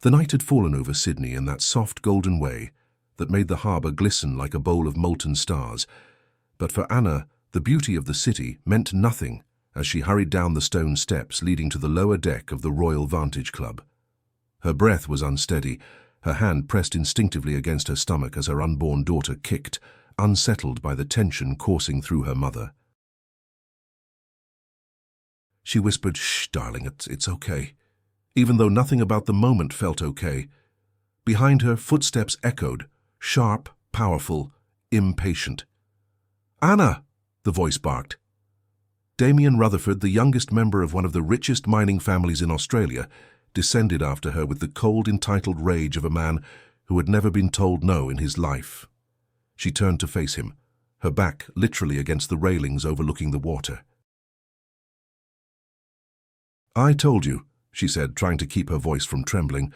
The night had fallen over Sydney in that soft golden way that made the harbour glisten like a bowl of molten stars. But for Anna, the beauty of the city meant nothing as she hurried down the stone steps leading to the lower deck of the Royal Vantage Club. Her breath was unsteady, her hand pressed instinctively against her stomach as her unborn daughter kicked, unsettled by the tension coursing through her mother. She whispered, "Shh, darling, it's okay," even though nothing about the moment felt okay. Behind her, footsteps echoed, sharp, powerful, impatient. "Anna!" the voice barked. Damien Rutherford, the youngest member of one of the richest mining families in Australia, descended after her with the cold, entitled rage of a man who had never been told no in his life. She turned to face him, her back literally against the railings overlooking the water. "I told you," she said, trying to keep her voice from trembling.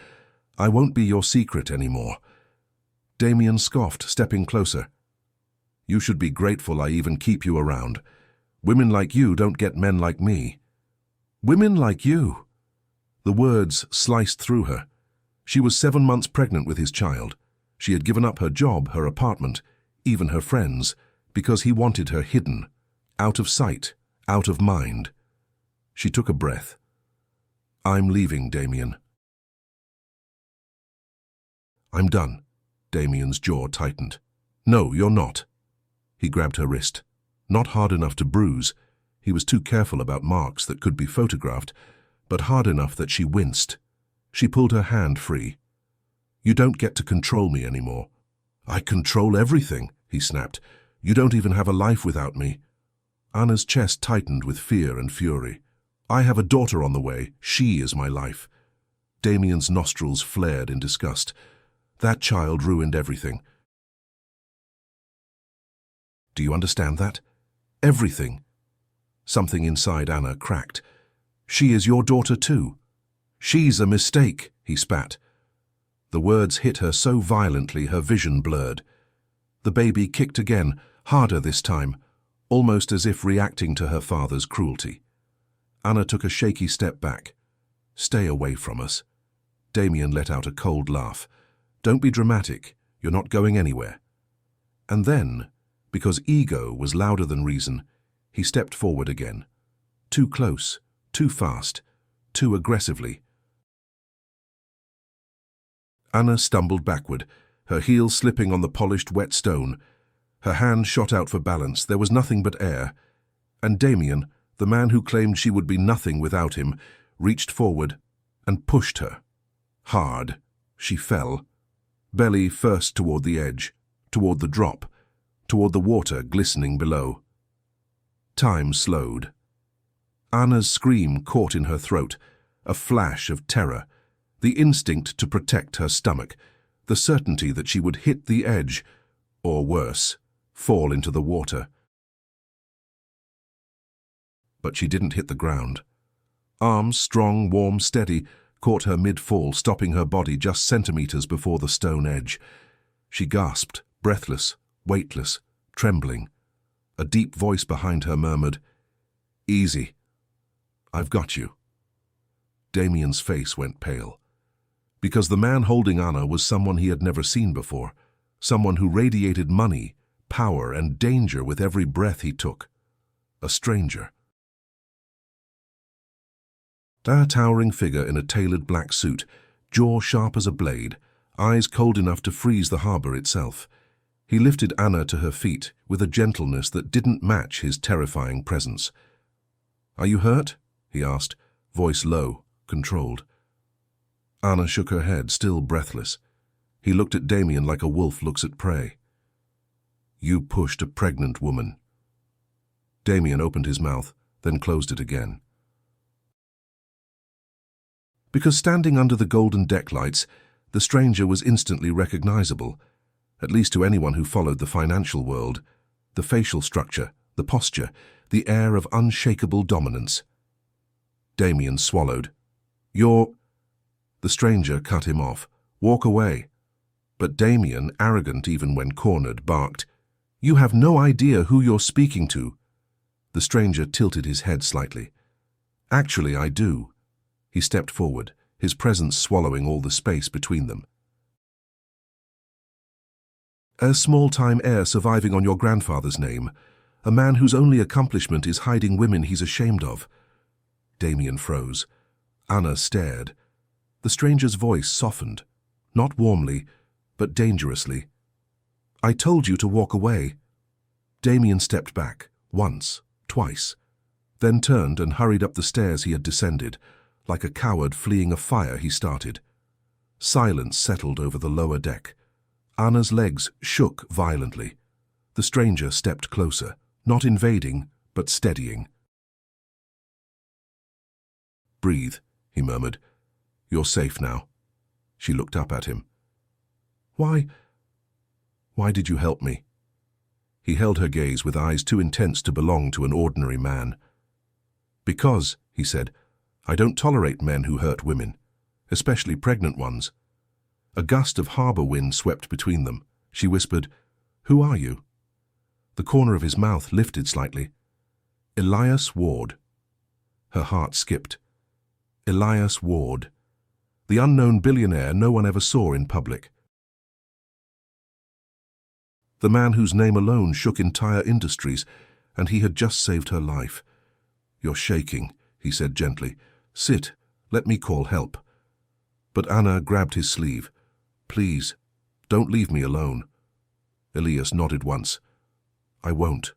"I won't be your secret anymore." Damien scoffed, stepping closer. "You should be grateful I even keep you around. Women like you don't get men like me." "Women like you?" The words sliced through her. She was 7 months pregnant with his child. She had given up her job, her apartment, even her friends, because he wanted her hidden, out of sight, out of mind. She took a breath. "I'm leaving, Damien." "I'm done." Damien's jaw tightened. "No, you're not." He grabbed her wrist. Not hard enough to bruise. He was too careful about marks that could be photographed, but hard enough that she winced. She pulled her hand free. "You don't get to control me anymore." "I control everything," he snapped. "You don't even have a life without me." Anna's chest tightened with fear and fury. "I have a daughter on the way. She is my life." Damien's nostrils flared in disgust. That child ruined everything. "Do you understand that? Everything." Something inside Anna cracked. "She is your daughter too." "She's a mistake," he spat. The words hit her so violently her vision blurred. The baby kicked again, harder this time, almost as if reacting to her father's cruelty. Anna took a shaky step back. "Stay away from us." Damien let out a cold laugh. "Don't be dramatic. You're not going anywhere." And then, because ego was louder than reason, he stepped forward again. Too close, too fast, too aggressively. Anna stumbled backward, her heel slipping on the polished wet stone. Her hand shot out for balance. There was nothing but air. And Damien, the man who claimed she would be nothing without him, reached forward and pushed her. Hard. She fell. Belly first toward the edge, toward the drop, toward the water glistening below. Time slowed. Anna's scream caught in her throat, a flash of terror, the instinct to protect her stomach, the certainty that she would hit the edge, or worse, fall into the water. But she didn't hit the ground. Arms, strong, warm, steady, caught her mid-fall, stopping her body just centimeters before the stone edge. She gasped, breathless, weightless, trembling. A deep voice behind her murmured, "Easy. I've got you." Damien's face went pale. Because the man holding Anna was someone he had never seen before, someone who radiated money, power, and danger with every breath he took. A stranger. A towering figure in a tailored black suit, jaw sharp as a blade, eyes cold enough to freeze the harbour itself. He lifted Anna to her feet with a gentleness that didn't match his terrifying presence. "Are you hurt?" he asked, voice low, controlled. Anna shook her head, still breathless. He looked at Damien like a wolf looks at prey. "You pushed a pregnant woman." Damien opened his mouth, then closed it again. Because standing under the golden deck lights, the stranger was instantly recognizable, at least to anyone who followed the financial world. The facial structure, the posture, the air of unshakable dominance. Damien swallowed. "You're—" The stranger cut him off. "Walk away." But Damien, arrogant even when cornered, barked, "You have no idea who you're speaking to." The stranger tilted his head slightly. "Actually, I do." He stepped forward, his presence swallowing all the space between them. A small-time heir surviving on your grandfather's name, a man whose only accomplishment is hiding women he's ashamed of. Damien froze. Anna stared. The stranger's voice softened, not warmly, but dangerously. I told you to walk away. Damien stepped back, once, twice, then turned and hurried up the stairs he had descended, like a coward fleeing a fire he started. Silence settled over the lower deck. Anna's legs shook violently. The stranger stepped closer, not invading, but steadying. Breathe, he murmured. You're safe now. She looked up at him. Why did you help me? He held her gaze with eyes too intense to belong to an ordinary man. Because, he said, I don't tolerate men who hurt women, especially pregnant ones. A gust of harbor wind swept between them. She whispered, Who are you? The corner of his mouth lifted slightly. Elias Ward. Her heart skipped. Elias Ward. The unknown billionaire no one ever saw in public. The man whose name alone shook entire industries, and he had just saved her life. You're shaking, he said gently. Sit, let me call help. But Anna grabbed his sleeve. Please, don't leave me alone. Elias nodded once. I won't.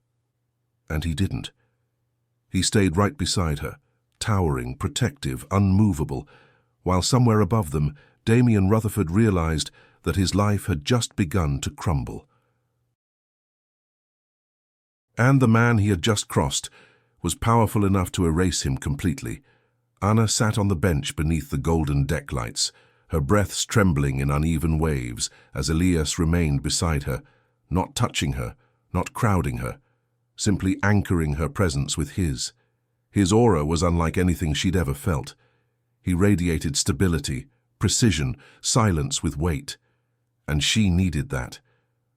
And he didn't. He stayed right beside her, towering, protective, unmovable, while somewhere above them, Damien Rutherford realized that his life had just begun to crumble. And the man he had just crossed was powerful enough to erase him completely. Anna sat on the bench beneath the golden deck lights, her breaths trembling in uneven waves as Elias remained beside her, not touching her, not crowding her, simply anchoring her presence with his. His aura was unlike anything she'd ever felt. He radiated stability, precision, silence with weight. And she needed that.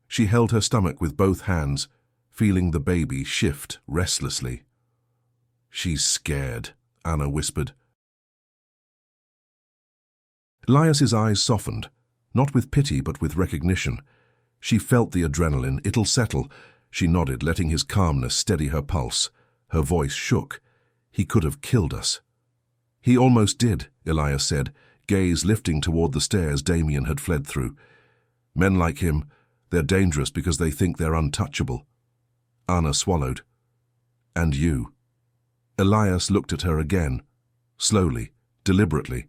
She held her stomach with both hands, feeling the baby shift restlessly. She's scared, Anna whispered. Elias's eyes softened, not with pity but with recognition. She felt the adrenaline. It'll settle. She nodded, letting his calmness steady her pulse. Her voice shook. He could have killed us. He almost did, Elias said, gaze lifting toward the stairs Damien had fled through. Men like him, they're dangerous because they think they're untouchable. Anna swallowed. And you. Elias looked at her again, slowly, deliberately.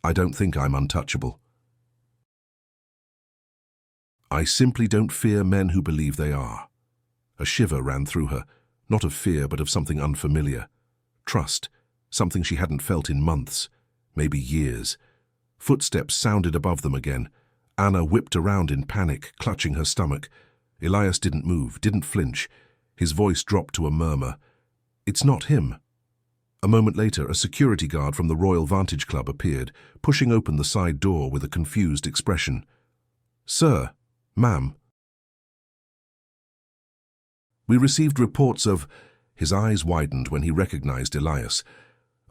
I don't think I'm untouchable. I simply don't fear men who believe they are. A shiver ran through her, not of fear but of something unfamiliar. Trust, something she hadn't felt in months, maybe years. Footsteps sounded above them again. Anna whipped around in panic, clutching her stomach. Elias didn't move, didn't flinch. His voice dropped to a murmur. It's not him. A moment later, a security guard from the Royal Vantage Club appeared, pushing open the side door with a confused expression. Sir, ma'am. We received reports of... His eyes widened when he recognized Elias.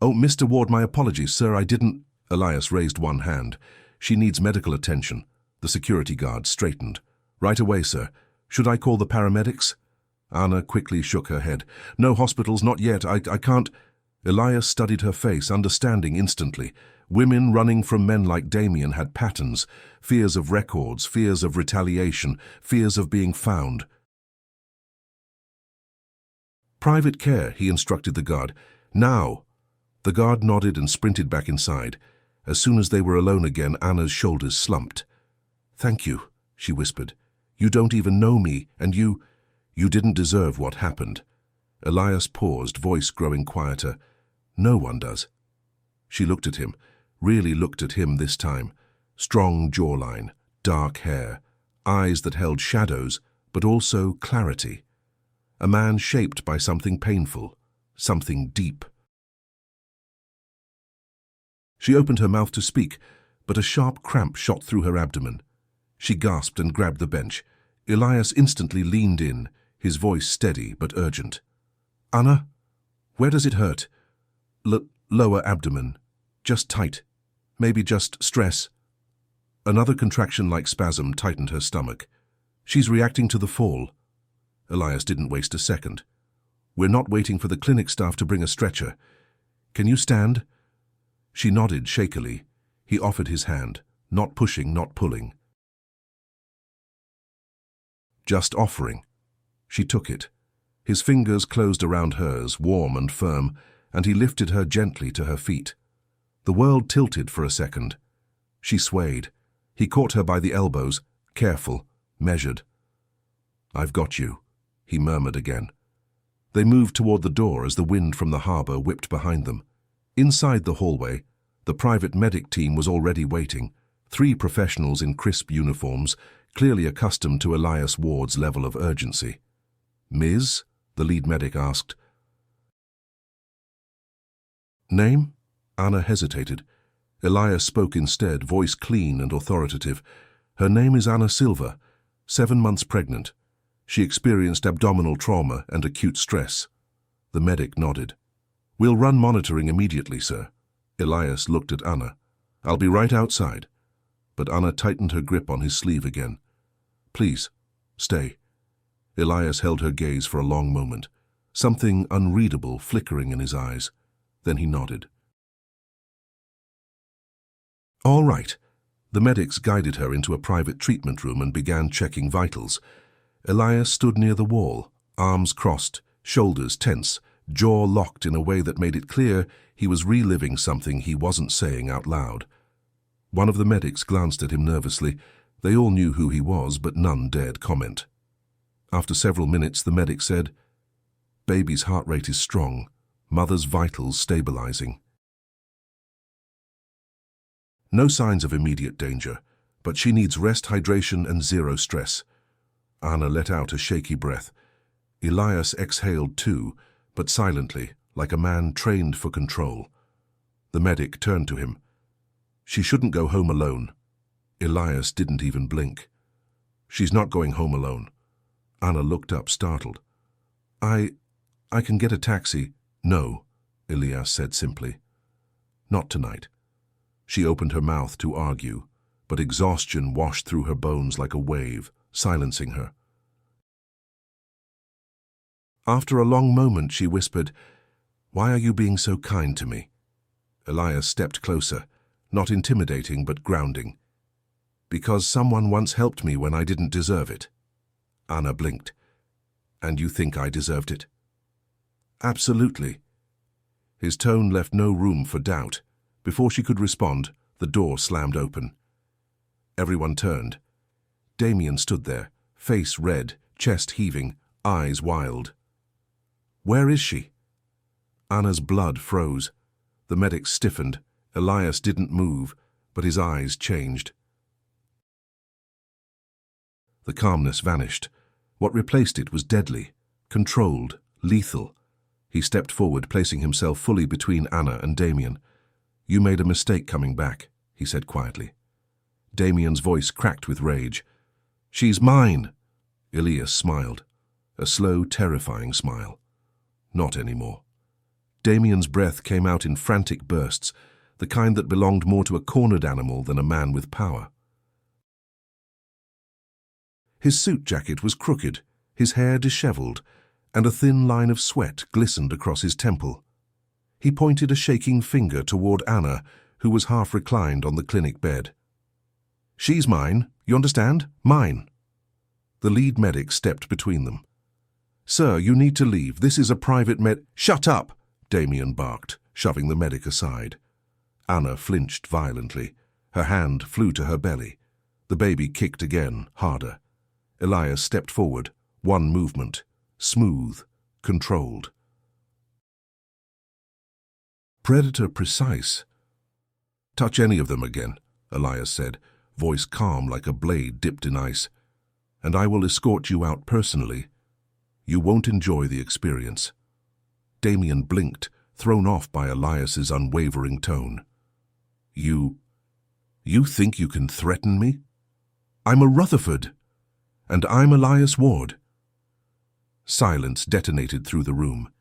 Oh, Mr. Ward, my apologies, sir, I didn't... Elias raised one hand. She needs medical attention. The security guard straightened. Right away, sir. Should I call the paramedics? Anna quickly shook her head. No hospitals, not yet. I can't... Elias studied her face, understanding instantly. Women running from men like Damien had patterns, fears of records, fears of retaliation, fears of being found. Private care, he instructed the guard. Now! The guard nodded and sprinted back inside. As soon as they were alone again, Anna's shoulders slumped. Thank you, she whispered. You don't even know me, and you didn't deserve what happened. Elias paused, voice growing quieter. No one does. She looked at him, really looked at him this time. Strong jawline, dark hair, eyes that held shadows, but also clarity. A man shaped by something painful, something deep. She opened her mouth to speak, but a sharp cramp shot through her abdomen. She gasped and grabbed the bench. Elias instantly leaned in, his voice steady but urgent. Anna, where does it hurt? Lower abdomen. Just tight. Maybe just stress. Another contraction-like spasm tightened her stomach. She's reacting to the fall. Elias didn't waste a second. We're not waiting for the clinic staff to bring a stretcher. Can you stand? She nodded shakily. He offered his hand. Not pushing, not pulling. Just offering. She took it. His fingers closed around hers, warm and firm, and he lifted her gently to her feet. The world tilted for a second. She swayed. He caught her by the elbows, careful, measured. "I've got you," he murmured again. They moved toward the door as the wind from the harbor whipped behind them. Inside the hallway, the private medic team was already waiting, 3 professionals in crisp uniforms, clearly accustomed to Elias Ward's level of urgency. "Ms.?" the lead medic asked. "Name?" Anna hesitated. Elias spoke instead, voice clean and authoritative. "Her name is Anna Silva, 7 months pregnant. She experienced abdominal trauma and acute stress." The medic nodded. "We'll run monitoring immediately, sir." Elias looked at Anna. "I'll be right outside." But Anna tightened her grip on his sleeve again. "Please, stay." Elias held her gaze for a long moment, something unreadable flickering in his eyes. Then he nodded. "All right." The medics guided her into a private treatment room and began checking vitals. Elias stood near the wall, arms crossed, shoulders tense, jaw locked in a way that made it clear he was reliving something he wasn't saying out loud. One of the medics glanced at him nervously. They all knew who he was, but none dared comment. After several minutes, the medic said, "Baby's heart rate is strong, mother's vitals stabilizing. No signs of immediate danger, but she needs rest, hydration, and 0 stress." Anna let out a shaky breath. Elias exhaled too, but silently, like a man trained for control. The medic turned to him. "She shouldn't go home alone." Elias didn't even blink. "She's not going home alone." Anna looked up, startled. I can get a taxi." "No," Elias said simply. "Not tonight." She opened her mouth to argue, but exhaustion washed through her bones like a wave, silencing her. After a long moment, she whispered, "Why are you being so kind to me?" Elias stepped closer, not intimidating but grounding. "Because someone once helped me when I didn't deserve it." Anna blinked. "And you think I deserved it?" "Absolutely." His tone left no room for doubt. Before she could respond, the door slammed open. Everyone turned. Damien stood there, face red, chest heaving, eyes wild. "Where is she?" Anna's blood froze. The medic stiffened. Elias didn't move, but his eyes changed. The calmness vanished. What replaced it was deadly, controlled, lethal. He stepped forward, placing himself fully between Anna and Damien. "You made a mistake coming back," he said quietly. Damien's voice cracked with rage. "She's mine!" Elias smiled. A slow, terrifying smile. Not anymore. Damien's breath came out in frantic bursts, the kind that belonged more to a cornered animal than a man with power. His suit jacket was crooked, his hair disheveled, and a thin line of sweat glistened across his temple. He pointed a shaking finger toward Anna, who was half reclined on the clinic bed. "She's mine, you understand? Mine." The lead medic stepped between them. "Sir, you need to leave. This is a private "Shut up!" Damien barked, shoving the medic aside. Anna flinched violently. Her hand flew to her belly. The baby kicked again, harder. Elias stepped forward, one movement, smooth, controlled. Predator precise. "Touch any of them again," Elias said, voice calm like a blade dipped in ice. "And I will escort you out personally. You won't enjoy the experience." Damien blinked, thrown off by Elias's unwavering tone. You think you can threaten me? I'm a Rutherford. And I'm Elias Ward." Silence detonated through the room.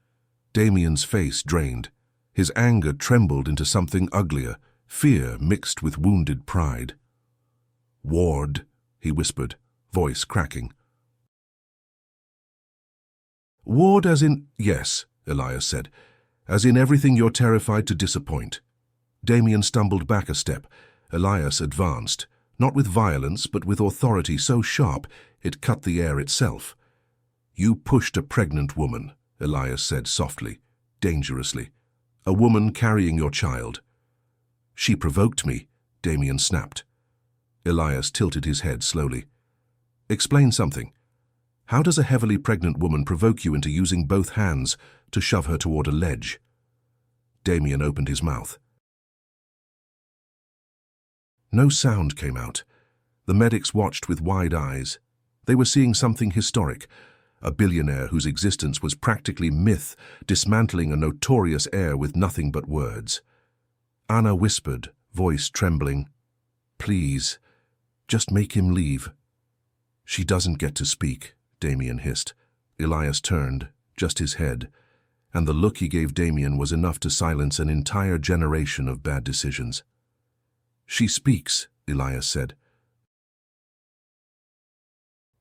Damien's face drained. His anger trembled into something uglier, fear mixed with wounded pride. "Ward," he whispered, voice cracking. "Ward as in—" "Yes," Elias said, "as in everything you're terrified to disappoint." Damien stumbled back a step. Elias advanced, not with violence but with authority so sharp it cut the air itself. "You pushed a pregnant woman," Elias said softly, dangerously. "A woman carrying your child." "She provoked me," Damien snapped. Elias tilted his head slowly. "Explain something. How does a heavily pregnant woman provoke you into using both hands to shove her toward a ledge?" Damien opened his mouth. No sound came out. The medics watched with wide eyes. They were seeing something historic, a billionaire whose existence was practically myth, dismantling a notorious heir with nothing but words. Anna whispered, voice trembling, "Please, just make him leave." "She doesn't get to speak," Damien hissed. Elias turned, just his head, and the look he gave Damien was enough to silence an entire generation of bad decisions. "She speaks," Elias said.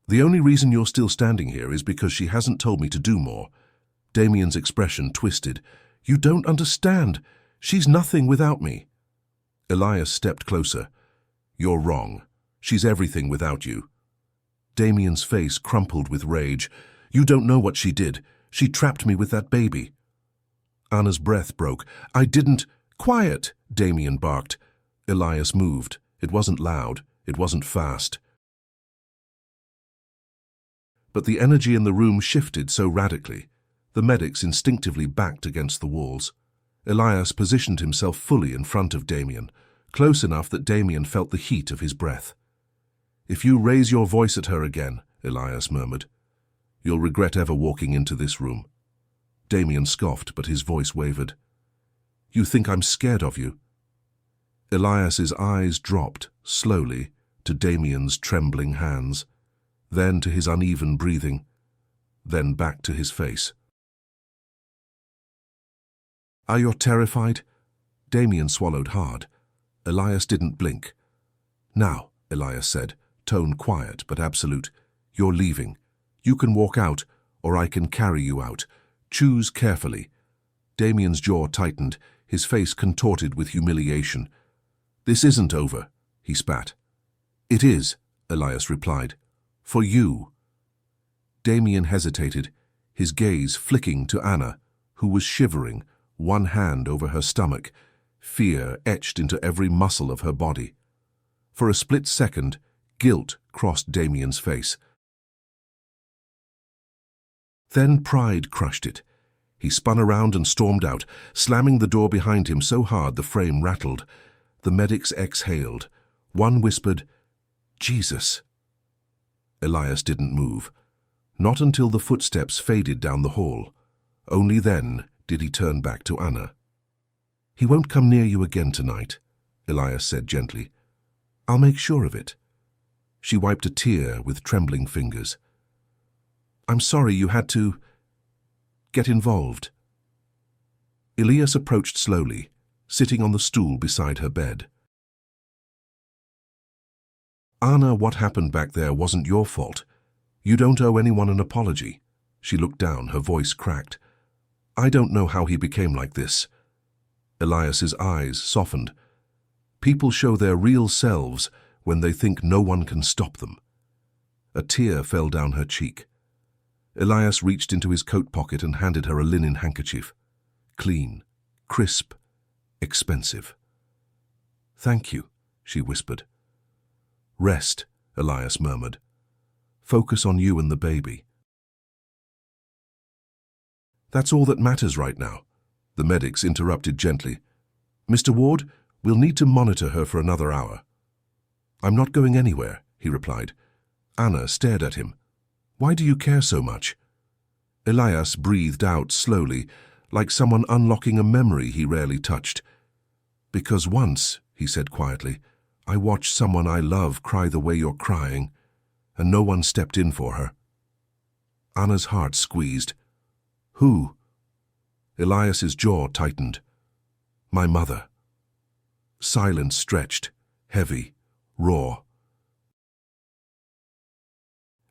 "The only reason you're still standing here is because she hasn't told me to do more." Damien's expression twisted. "You don't understand. She's nothing without me." Elias stepped closer. "You're wrong. She's everything without you." Damien's face crumpled with rage. "You don't know what she did. She trapped me with that baby." Anna's breath broke. "I didn't—" "Quiet!" Damien barked. Elias moved. It wasn't loud. It wasn't fast. But the energy in the room shifted so radically. The medics instinctively backed against the walls. Elias positioned himself fully in front of Damien, close enough that Damien felt the heat of his breath. "If you raise your voice at her again," Elias murmured, "you'll regret ever walking into this room." Damien scoffed, but his voice wavered. "You think I'm scared of you?" Elias's eyes dropped, slowly, to Damien's trembling hands, then to his uneven breathing, then back to his face. "Are you terrified?" Damien swallowed hard. Elias didn't blink. "Now," Elias said, tone quiet but absolute, "you're leaving. You can walk out, or I can carry you out. Choose carefully." Damien's jaw tightened, his face contorted with humiliation. "This isn't over," he spat. "It is," Elias replied. "For you." Damien hesitated, his gaze flicking to Anna, who was shivering, one hand over her stomach, fear etched into every muscle of her body. For a split second, guilt crossed Damien's face. Then pride crushed it. He spun around and stormed out, slamming the door behind him so hard the frame rattled. The medics exhaled. One whispered, "Jesus." Elias didn't move. Not until the footsteps faded down the hall. Only then did he turn back to Anna. "He won't come near you again tonight," Elias said gently. "I'll make sure of it." She wiped a tear with trembling fingers. "I'm sorry you had to get involved." Elias approached slowly, sitting on the stool beside her bed. "Anna, what happened back there wasn't your fault. You don't owe anyone an apology." She looked down, her voice cracked. "I don't know how he became like this." Elias's eyes softened. "People show their real selves when they think no one can stop them." A tear fell down her cheek. Elias reached into his coat pocket and handed her a linen handkerchief. Clean, crisp, expensive. "Thank you," she whispered. "Rest," Elias murmured. "Focus on you and the baby." "That's all that matters right now," the medics interrupted gently. "Mr. Ward, we'll need to monitor her for another hour." "I'm not going anywhere," he replied. Anna stared at him. "Why do you care so much?" Elias breathed out slowly, like someone unlocking a memory he rarely touched. "Because once," he said quietly, "I watched someone I love cry the way you're crying, and no one stepped in for her." Anna's heart squeezed. "Who?" Elias's jaw tightened. My mother. Silence stretched, heavy, raw.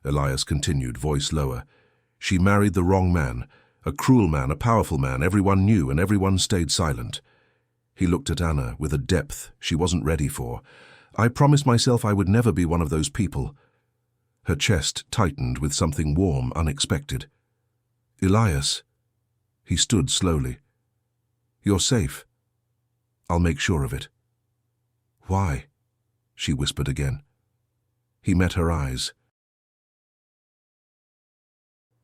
Elias continued, voice lower. She married the wrong man, a cruel man, a powerful man. Everyone knew and everyone stayed silent. He looked at Anna with a depth she wasn't ready for. I promised myself I would never be one of those people. Her chest tightened with something warm, unexpected. Elias. He stood slowly. You're safe. I'll make sure of it. Why? She whispered again. He met her eyes.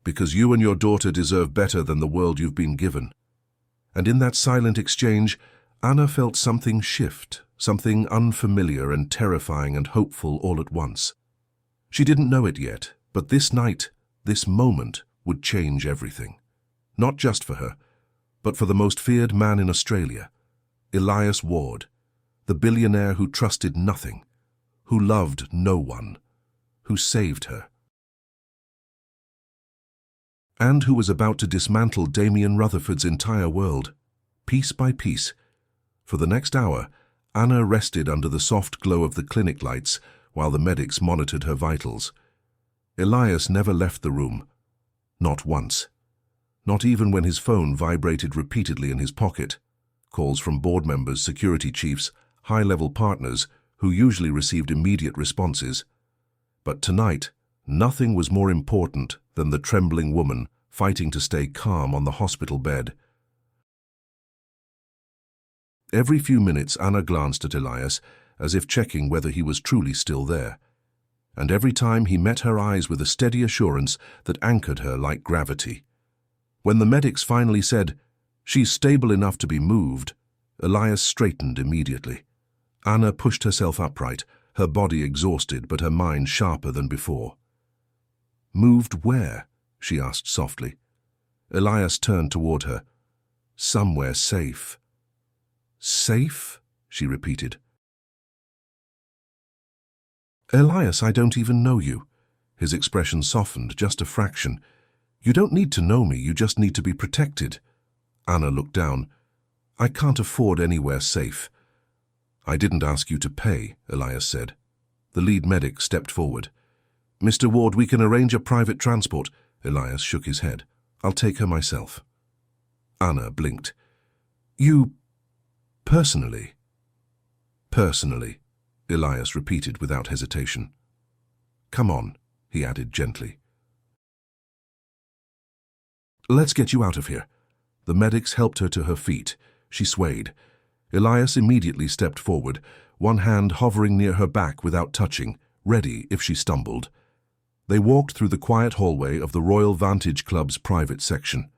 Because you and your daughter deserve better than the world you've been given. And in that silent exchange, Anna felt something shift, something unfamiliar and terrifying and hopeful all at once. She didn't know it yet, but this night, this moment, would change everything. Not just for her, but for the most feared man in Australia, Elias Ward, the billionaire who trusted nothing, who loved no one, who saved her. And who was about to dismantle Damien Rutherford's entire world, piece by piece. For the next hour, Anna rested under the soft glow of the clinic lights while the medics monitored her vitals. Elias never left the room. Not once. Not even when his phone vibrated repeatedly in his pocket. Calls from board members, security chiefs, high-level partners who usually received immediate responses. But tonight, nothing was more important than the trembling woman fighting to stay calm on the hospital bed. Every few minutes, Anna glanced at Elias, as if checking whether he was truly still there. And every time he met her eyes with a steady assurance that anchored her like gravity. When the medics finally said, "She's stable enough to be moved," Elias straightened immediately. Anna pushed herself upright, her body exhausted but her mind sharper than before. "Moved where?" she asked softly. Elias turned toward her. "Somewhere safe." "Safe?" she repeated. "Elias, I don't even know you." His expression softened just a fraction. "You don't need to know me, you just need to be protected." Anna looked down. "I can't afford anywhere safe." "I didn't ask you to pay," Elias said. The lead medic stepped forward. "Mr. Ward, we can arrange a private transport." Elias shook his head. "I'll take her myself." Anna blinked. "You... personally?" "Personally," Elias repeated without hesitation. "Come on," he added gently. "Let's get you out of here." The medics helped her to her feet. She swayed. Elias immediately stepped forward, one hand hovering near her back without touching, ready if she stumbled. They walked through the quiet hallway of the Royal Vantage Club's private section.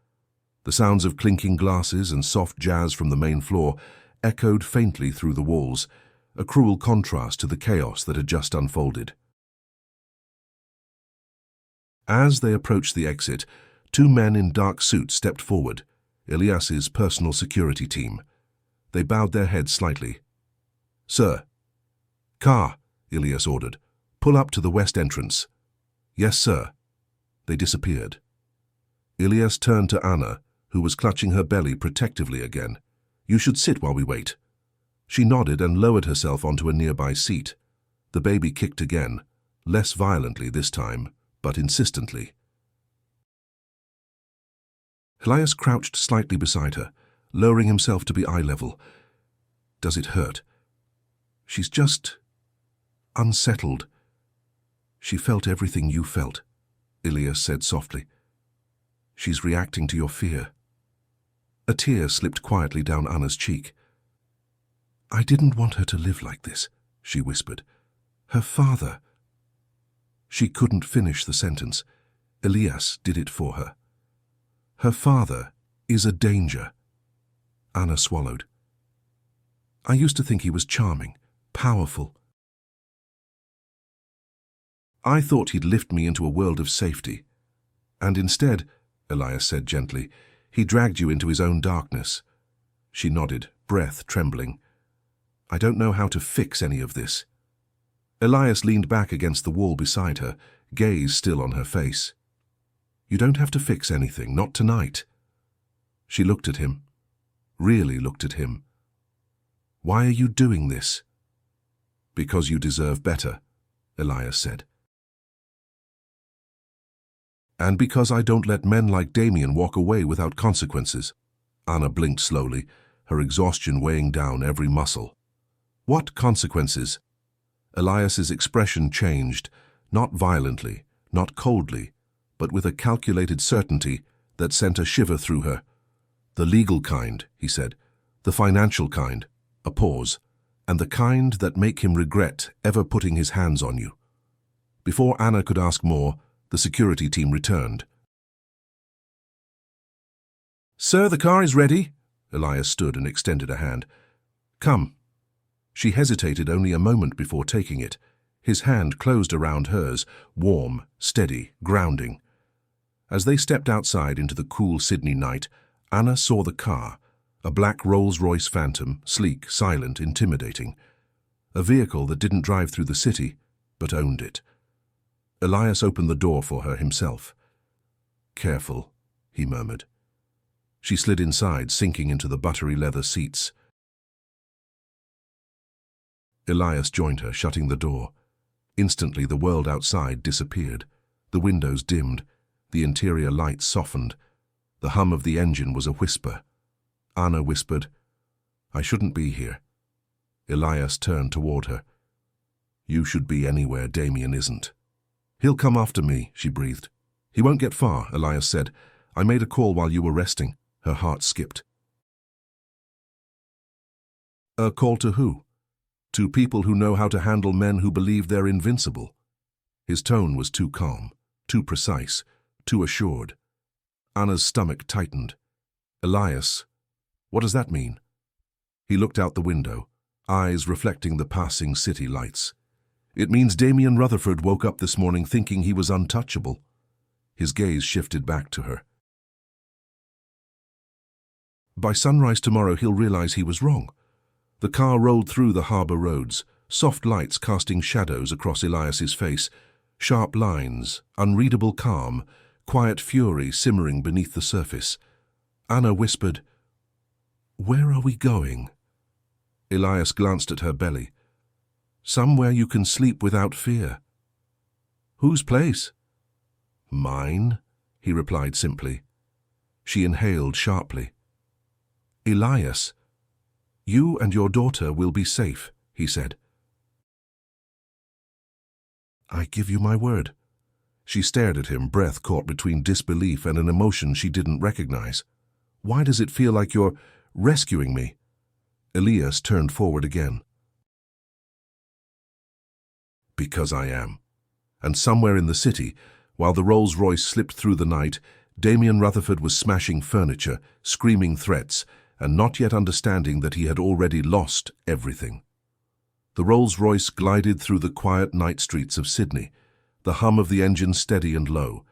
The sounds of clinking glasses and soft jazz from the main floor echoed faintly through the walls, a cruel contrast to the chaos that had just unfolded. As they approached the exit, two men in dark suits stepped forward, Elias's personal security team. They bowed their heads slightly. "Sir." "Car," Elias ordered. "Pull up to the west entrance." "Yes, sir." They disappeared. Elias turned to Anna, who was clutching her belly protectively again. "You should sit while we wait." She nodded and lowered herself onto a nearby seat. The baby kicked again, less violently this time, but insistently. Elias crouched slightly beside her, lowering himself to be eye level. "Does it hurt?" "She's just... unsettled." "She felt everything you felt," Elias said softly. "She's reacting to your fear." A tear slipped quietly down Anna's cheek. "I didn't want her to live like this," she whispered. "Her father..." She couldn't finish the sentence. Elias did it for her. "Her father is a danger." Anna swallowed. "I used to think he was charming, powerful. I thought he'd lift me into a world of safety. And instead," Elias said gently, "he dragged you into his own darkness." She nodded, breath trembling. "I don't know how to fix any of this." Elias leaned back against the wall beside her, gaze still on her face. "You don't have to fix anything, not tonight." She looked at him, really looked at him, Why are you doing this? Because you deserve better, Elias said. And because I don't let men like Damien walk away without consequences. Anna blinked slowly, her exhaustion weighing down every muscle. What consequences? Elias's expression changed, not violently, not coldly, but with a calculated certainty that sent a shiver through her. The legal kind, he said, the financial kind, a pause, and the kind that make him regret ever putting his hands on you. Before Anna could ask more, the security team returned. Sir, the car is ready. Elias stood and extended a hand. Come. She hesitated only a moment before taking it. His hand closed around hers, warm, steady, grounding. As they stepped outside into the cool Sydney night, Anna saw the car, a black Rolls-Royce Phantom, sleek, silent, intimidating. A vehicle that didn't drive through the city, but owned it. Elias opened the door for her himself. Careful, he murmured. She slid inside, sinking into the buttery leather seats. Elias joined her, shutting the door. Instantly the world outside disappeared. The windows dimmed, the interior lights softened. The hum of the engine was a whisper. Anna whispered, I shouldn't be here. Elias turned toward her. You should be anywhere Damien isn't. He'll come after me, she breathed. He won't get far, Elias said. I made a call while you were resting. Her heart skipped. A call to who? To people who know how to handle men who believe they're invincible. His tone was too calm, too precise, too assured. Anna's stomach tightened. Elias, what does that mean? He looked out the window, eyes reflecting the passing city lights. It means Damien Rutherford woke up this morning thinking he was untouchable. His gaze shifted back to her. By sunrise tomorrow he'll realize he was wrong. The car rolled through the harbour roads, soft lights casting shadows across Elias's face, sharp lines, unreadable calm, quiet fury simmering beneath the surface. Anna whispered, Where are we going? Elias glanced at her belly. Somewhere you can sleep without fear. Whose place? Mine, he replied simply. She inhaled sharply. Elias, you and your daughter will be safe, he said. I give you my word. She stared at him, breath caught between disbelief and an emotion she didn't recognize. Why does it feel like you're rescuing me? Elias turned forward again. Because I am. And somewhere in the city, while the Rolls-Royce slipped through the night, Damien Rutherford was smashing furniture, screaming threats, and not yet understanding that he had already lost everything. The Rolls-Royce glided through the quiet night streets of Sydney, the hum of the engine steady and low.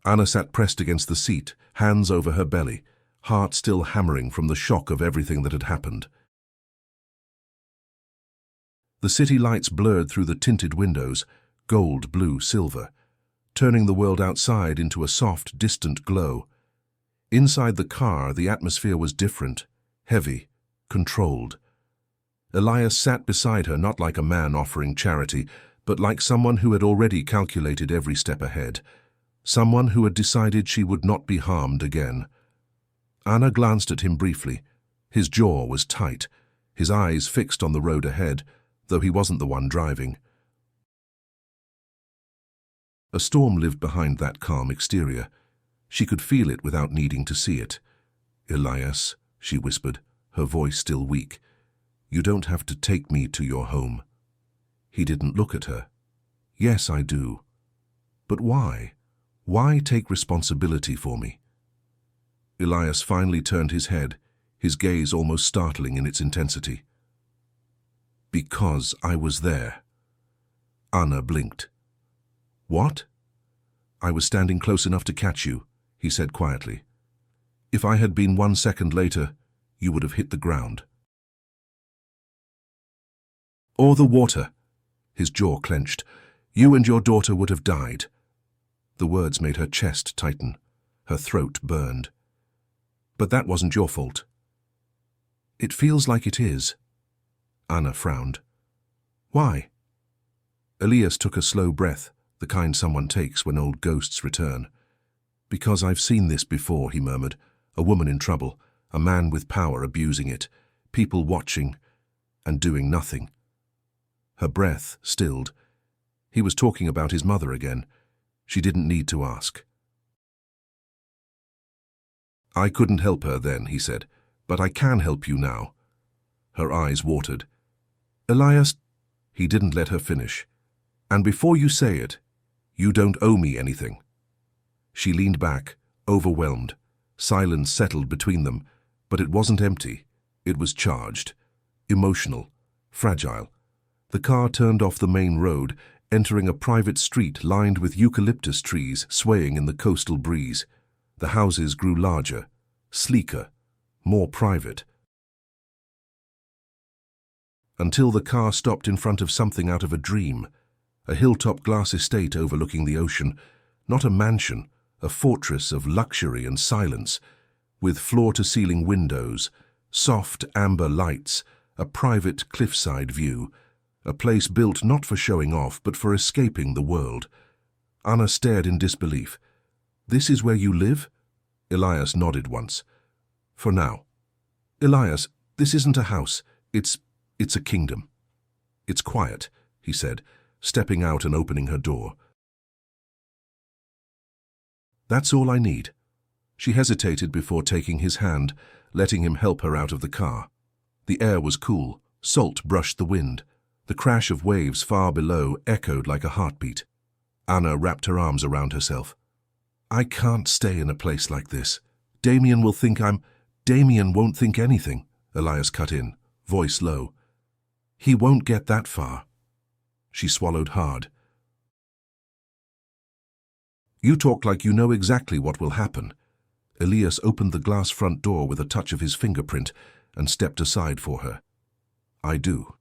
Anna sat pressed against the seat, hands over her belly, heart still hammering from the shock of everything that had happened. The city lights blurred through the tinted windows, gold, blue, silver, turning the world outside into a soft, distant glow. Inside the car, the atmosphere was different, heavy, controlled. Elias sat beside her not like a man offering charity, but like someone who had already calculated every step ahead, someone who had decided she would not be harmed again. Anna glanced at him briefly. His jaw was tight, his eyes fixed on the road ahead, though he wasn't the one driving. A storm lived behind that calm exterior. She could feel it without needing to see it. Elias, she whispered, her voice still weak, you don't have to take me to your home. He didn't look at her. Yes, I do. But why? Why take responsibility for me? Elias finally turned his head, his gaze almost startling in its intensity. Because I was there. Anna blinked. What? I was standing close enough to catch you, he said quietly. If I had been 1 second later, you would have hit the ground. Or the water. His jaw clenched. You and your daughter would have died. The words made her chest tighten. Her throat burned. But that wasn't your fault. It feels like it is. Anna frowned. Why? Elias took a slow breath, the kind someone takes when old ghosts return. Because I've seen this before, he murmured. A woman in trouble, a man with power abusing it, people watching and doing nothing. Her breath stilled. He was talking about his mother again. She didn't need to ask. I couldn't help her then, he said, but I can help you now. Her eyes watered. Elias, he didn't let her finish. And before you say it, you don't owe me anything. She leaned back, overwhelmed. Silence settled between them, but it wasn't empty. It was charged, emotional, fragile. The car turned off the main road, entering a private street lined with eucalyptus trees swaying in the coastal breeze. The houses grew larger, sleeker, more private. Until the car stopped in front of something out of a dream, a hilltop glass estate overlooking the ocean, not a mansion, a fortress of luxury and silence, with floor-to-ceiling windows, soft amber lights, a private cliffside view, a place built not for showing off but for escaping the world. Anna stared in disbelief. This is where you live? Elias nodded once. For now. Elias, this isn't a house. It's a kingdom. It's quiet, he said, stepping out and opening her door. That's all I need. She hesitated before taking his hand, letting him help her out of the car. The air was cool. Salt brushed the wind. The crash of waves far below echoed like a heartbeat. Anna wrapped her arms around herself. I can't stay in a place like this. Damien will think Damien won't think anything, Elias cut in, voice low. He won't get that far. She swallowed hard. You talk like you know exactly what will happen. Elias opened the glass front door with a touch of his fingerprint and stepped aside for her. I do.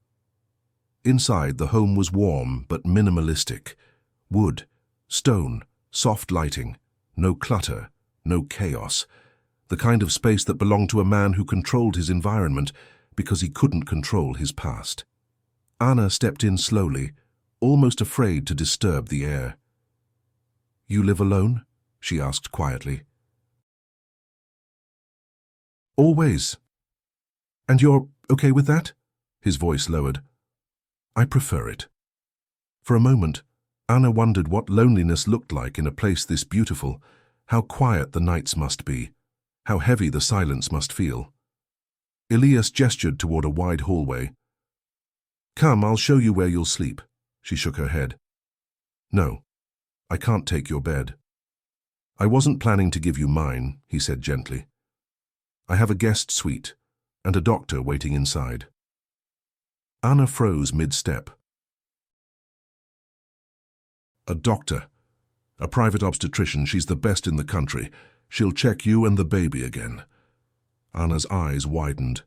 Inside, the home was warm but minimalistic. Wood, stone, soft lighting, no clutter, no chaos. The kind of space that belonged to a man who controlled his environment because he couldn't control his past. Anna stepped in slowly, almost afraid to disturb the air. You live alone? She asked quietly. Always. And you're okay with that? His voice lowered. I prefer it. For a moment, Anna wondered what loneliness looked like in a place this beautiful, how quiet the nights must be, how heavy the silence must feel. Elias gestured toward a wide hallway. Come, I'll show you where you'll sleep. She shook her head. No, I can't take your bed. I wasn't planning to give you mine, he said gently. I have a guest suite and a doctor waiting inside. Anna froze mid-step. A doctor. A private obstetrician. She's the best in the country. She'll check you and the baby again. Anna's eyes widened.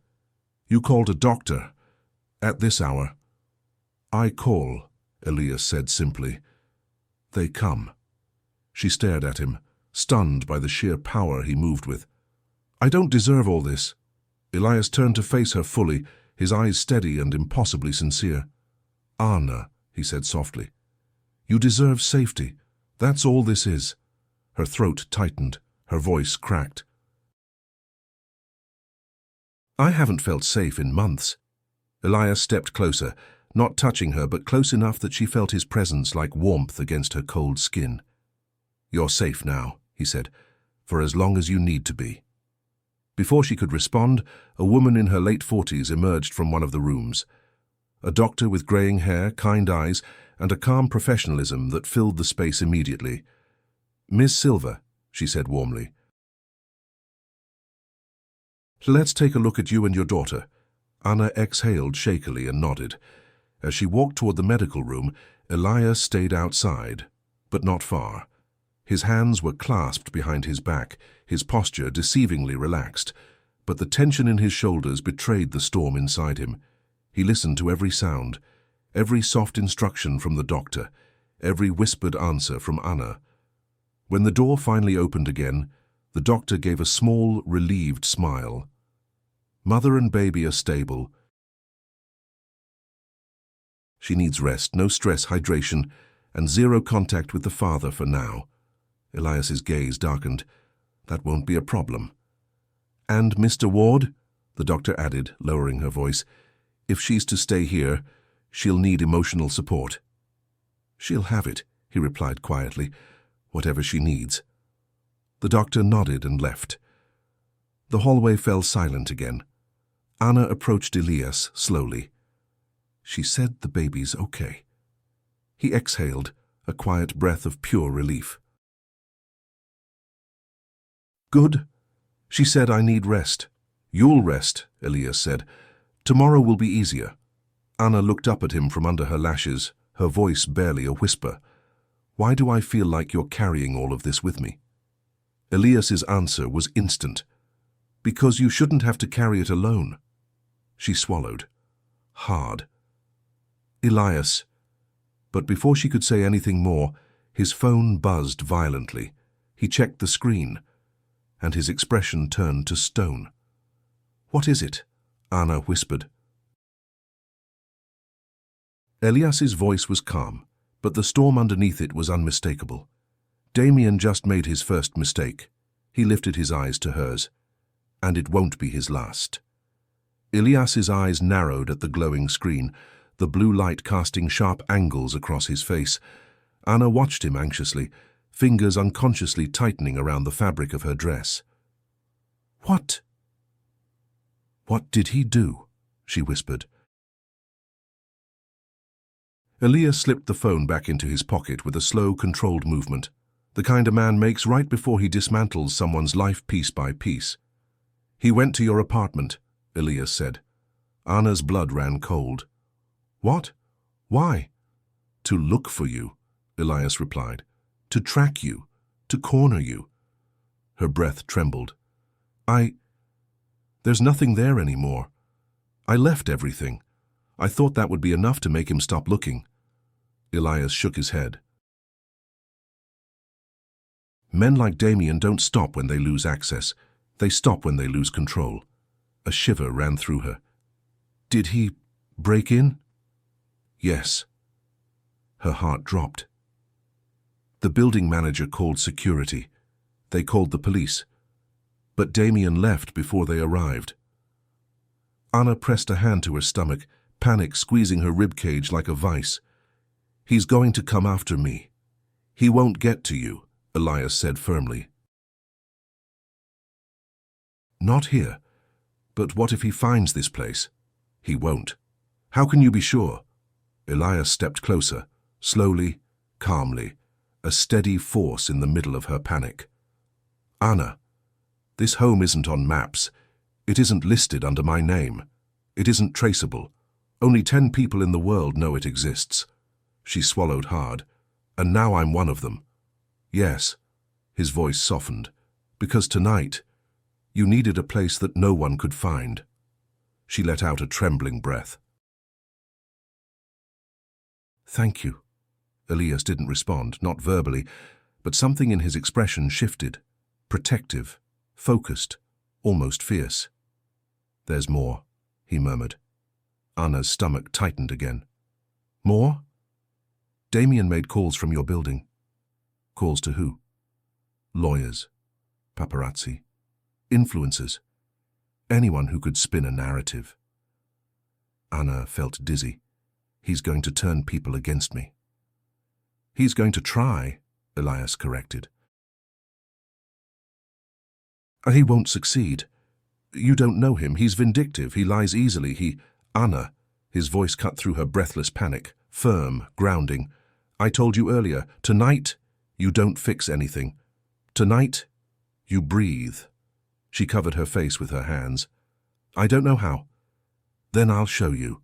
You called a doctor? At this hour? I call, Elias said simply. They come. She stared at him, stunned by the sheer power he moved with. I don't deserve all this. Elias turned to face her fully, his eyes steady and impossibly sincere. Anna, he said softly. You deserve safety. That's all this is. Her throat tightened, her voice cracked. I haven't felt safe in months. Elias stepped closer, not touching her but close enough that she felt his presence like warmth against her cold skin. You're safe now, he said, for as long as you need to be. Before she could respond, a woman in her late 40s emerged from one of the rooms. A doctor with greying hair, kind eyes, and a calm professionalism that filled the space immediately. Miss Silver, she said warmly. Let's take a look at you and your daughter. Anna exhaled shakily and nodded. As she walked toward the medical room, Elias stayed outside, but not far. His hands were clasped behind his back, his posture deceivingly relaxed, but the tension in his shoulders betrayed the storm inside him. He listened to every sound, every soft instruction from the doctor, every whispered answer from Anna. When the door finally opened again, the doctor gave a small, relieved smile. Mother and baby are stable. She needs rest, no stress, hydration, and zero contact with the father for now. Elias's gaze darkened. That won't be a problem. And Mr. Ward, the doctor added, lowering her voice, if she's to stay here, she'll need emotional support. She'll have it, he replied quietly, whatever she needs. The doctor nodded and left. The hallway fell silent again. Anna approached Elias slowly. She said the baby's okay. He exhaled, a quiet breath of pure relief. Good. She said, I need rest. You'll rest, Elias said. Tomorrow will be easier. Anna looked up at him from under her lashes, her voice barely a whisper. Why do I feel like you're carrying all of this with me? Elias's answer was instant. Because you shouldn't have to carry it alone. She swallowed. Hard. Elias. But before she could say anything more, his phone buzzed violently. He checked the screen, and his expression turned to stone. What is it? Anna whispered. Elias's voice was calm, but the storm underneath it was unmistakable. Damien just made his first mistake. He lifted his eyes to hers. And it won't be his last. Elias's eyes narrowed at the glowing screen, the blue light casting sharp angles across his face. Anna watched him anxiously, fingers unconsciously tightening around the fabric of her dress. What? What did he do? She whispered. Elias slipped the phone back into his pocket with a slow, controlled movement, the kind a man makes right before he dismantles someone's life piece by piece. He went to your apartment, Elias said. Anna's blood ran cold. What? Why? To look for you, Elias replied. To track you, to corner you. Her breath trembled. There's nothing there anymore. I left everything. I thought that would be enough to make him stop looking. Elias shook his head. Men like Damien don't stop when they lose access. They stop when they lose control. A shiver ran through her. Did he break in? Yes. Her heart dropped. The building manager called security. They called the police. But Damien left before they arrived. Anna pressed a hand to her stomach, panic squeezing her ribcage like a vice. He's going to come after me. He won't get to you, Elias said firmly. Not here. But what if he finds this place? He won't. How can you be sure? Elias stepped closer, slowly, calmly, a steady force in the middle of her panic. Anna, this home isn't on maps. It isn't listed under my name. It isn't traceable. Only 10 people in the world know it exists. She swallowed hard. And now I'm one of them. Yes, his voice softened. Because tonight, you needed a place that no one could find. She let out a trembling breath. Thank you. Elias didn't respond, not verbally, but something in his expression shifted. Protective, focused, almost fierce. There's more, he murmured. Anna's stomach tightened again. More? Damien made calls from your building. Calls to who? Lawyers, paparazzi, influencers, anyone who could spin a narrative. Anna felt dizzy. He's going to turn people against me. He's going to try, Elias corrected. He won't succeed. You don't know him. He's vindictive. He lies easily. Anna, his voice cut through her breathless panic, firm, grounding. I told you earlier, tonight, you don't fix anything. Tonight, you breathe. She covered her face with her hands. I don't know how. Then I'll show you.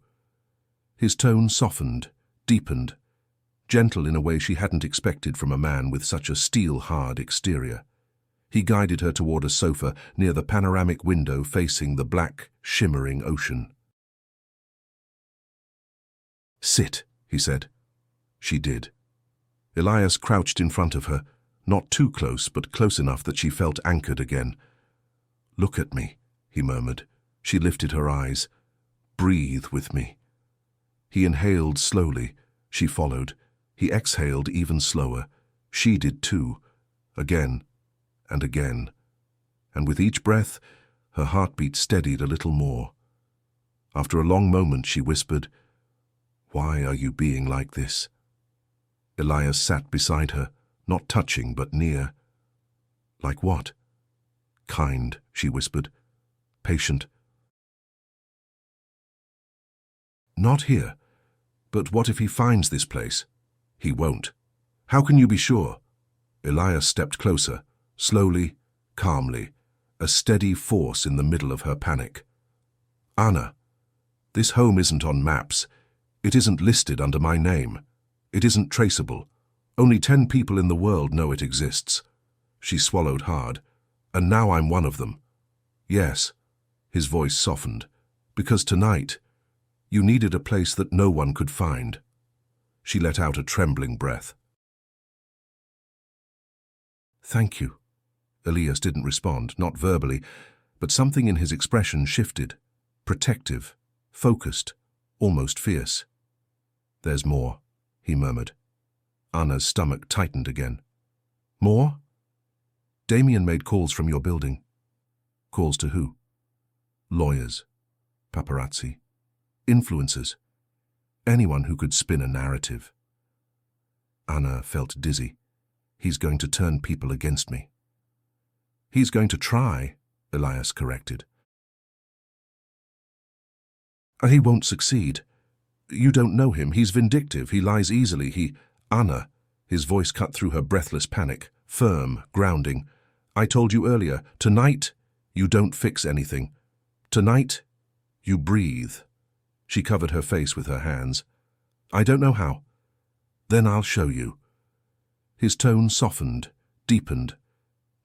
His tone softened, deepened, gentle in a way she hadn't expected from a man with such a steel-hard exterior. He guided her toward a sofa near the panoramic window facing the black, shimmering ocean. Sit, he said. She did. Elias crouched in front of her, not too close, but close enough that she felt anchored again. Look at me, he murmured. She lifted her eyes. Breathe with me. He inhaled slowly. She followed. He exhaled even slower. She did too. Again and again. And with each breath, her heartbeat steadied a little more. After a long moment, she whispered, "Why are you being like this?" Elias sat beside her, not touching but near. "Like what?" "Kind," she whispered. "Patient." "Not here. But what if he finds this place?" "He won't." "How can you be sure?" Elias stepped closer, slowly, calmly, a steady force in the middle of her panic. "Anna, this home isn't on maps. It isn't listed under my name. It isn't traceable. Only 10 people in the world know it exists." She swallowed hard. "And now I'm one of them." "Yes," his voice softened, "because tonight, you needed a place that no one could find." She let out a trembling breath. "Thank you." Elias didn't respond, not verbally, but something in his expression shifted. Protective, focused, almost fierce. "There's more," he murmured. Anna's stomach tightened again. "More?" "Damien made calls from your building." "Calls to who?" "Lawyers, paparazzi, influencers, anyone who could spin a narrative." Anna felt dizzy. "He's going to turn people against me." "He's going to try," Elias corrected. "He won't succeed. You don't know him. He's vindictive. He lies easily. Anna," his voice cut through her breathless panic, firm, grounding. "I told you earlier, tonight, you don't fix anything. Tonight, you breathe." She covered her face with her hands. "I don't know how." "Then I'll show you." His tone softened, deepened,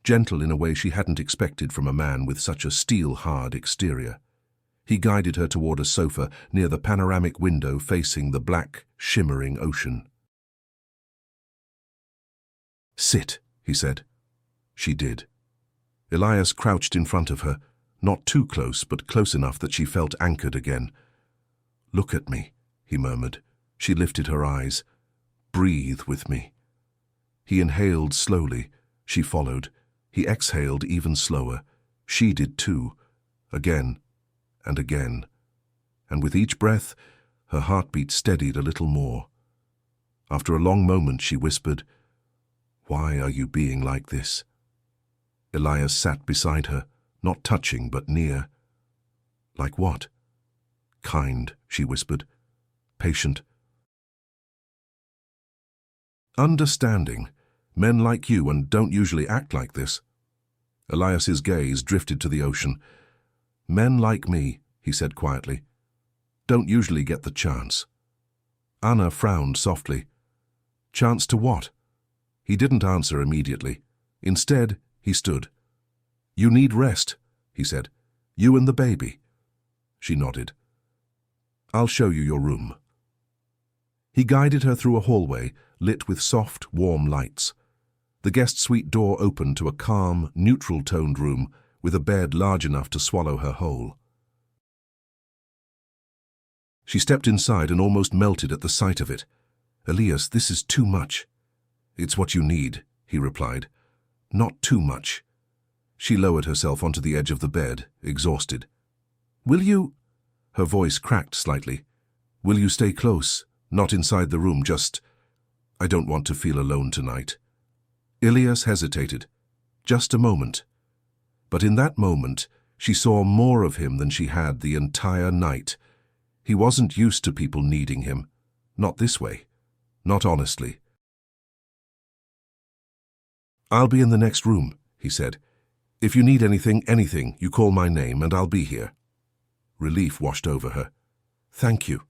gentle in a way she hadn't expected from a man with such a steel-hard exterior. He guided her toward a sofa near the panoramic window facing the black, shimmering ocean. "Sit," he said. She did. Elias crouched in front of her, not too close, but close enough that she felt anchored again. "Look at me," he murmured. She lifted her eyes. "Breathe with me." He inhaled slowly. She followed. He exhaled even slower. She did too. Again and again. And with each breath, her heartbeat steadied a little more. After a long moment, she whispered, "Why are you being like this?" Elias sat beside her, not touching but near. "Like what?" "Kind," she whispered. "Patient." "Understanding. Men like you and don't usually act like this." Elias's gaze drifted to the ocean. "Men like me," he said quietly, "don't usually get the chance." Anna frowned softly. "Chance to what?" He didn't answer immediately. Instead, he stood. "You need rest," he said. "You and the baby." She nodded. "I'll show you your room." He guided her through a hallway lit with soft, warm lights. The guest suite door opened to a calm, neutral-toned room with a bed large enough to swallow her whole. She stepped inside and almost melted at the sight of it. "Elias, this is too much." "It's what you need," he replied. "Not too much." She lowered herself onto the edge of the bed, exhausted. "Will you—" Her voice cracked slightly. "Will you stay close? Not inside the room, just— I don't want to feel alone tonight." Elias hesitated. Just a moment. But in that moment, she saw more of him than she had the entire night. He wasn't used to people needing him. Not this way. Not honestly. "I'll be in the next room," he said. "If you need anything, you call my name and I'll be here." Relief washed over her. "Thank you."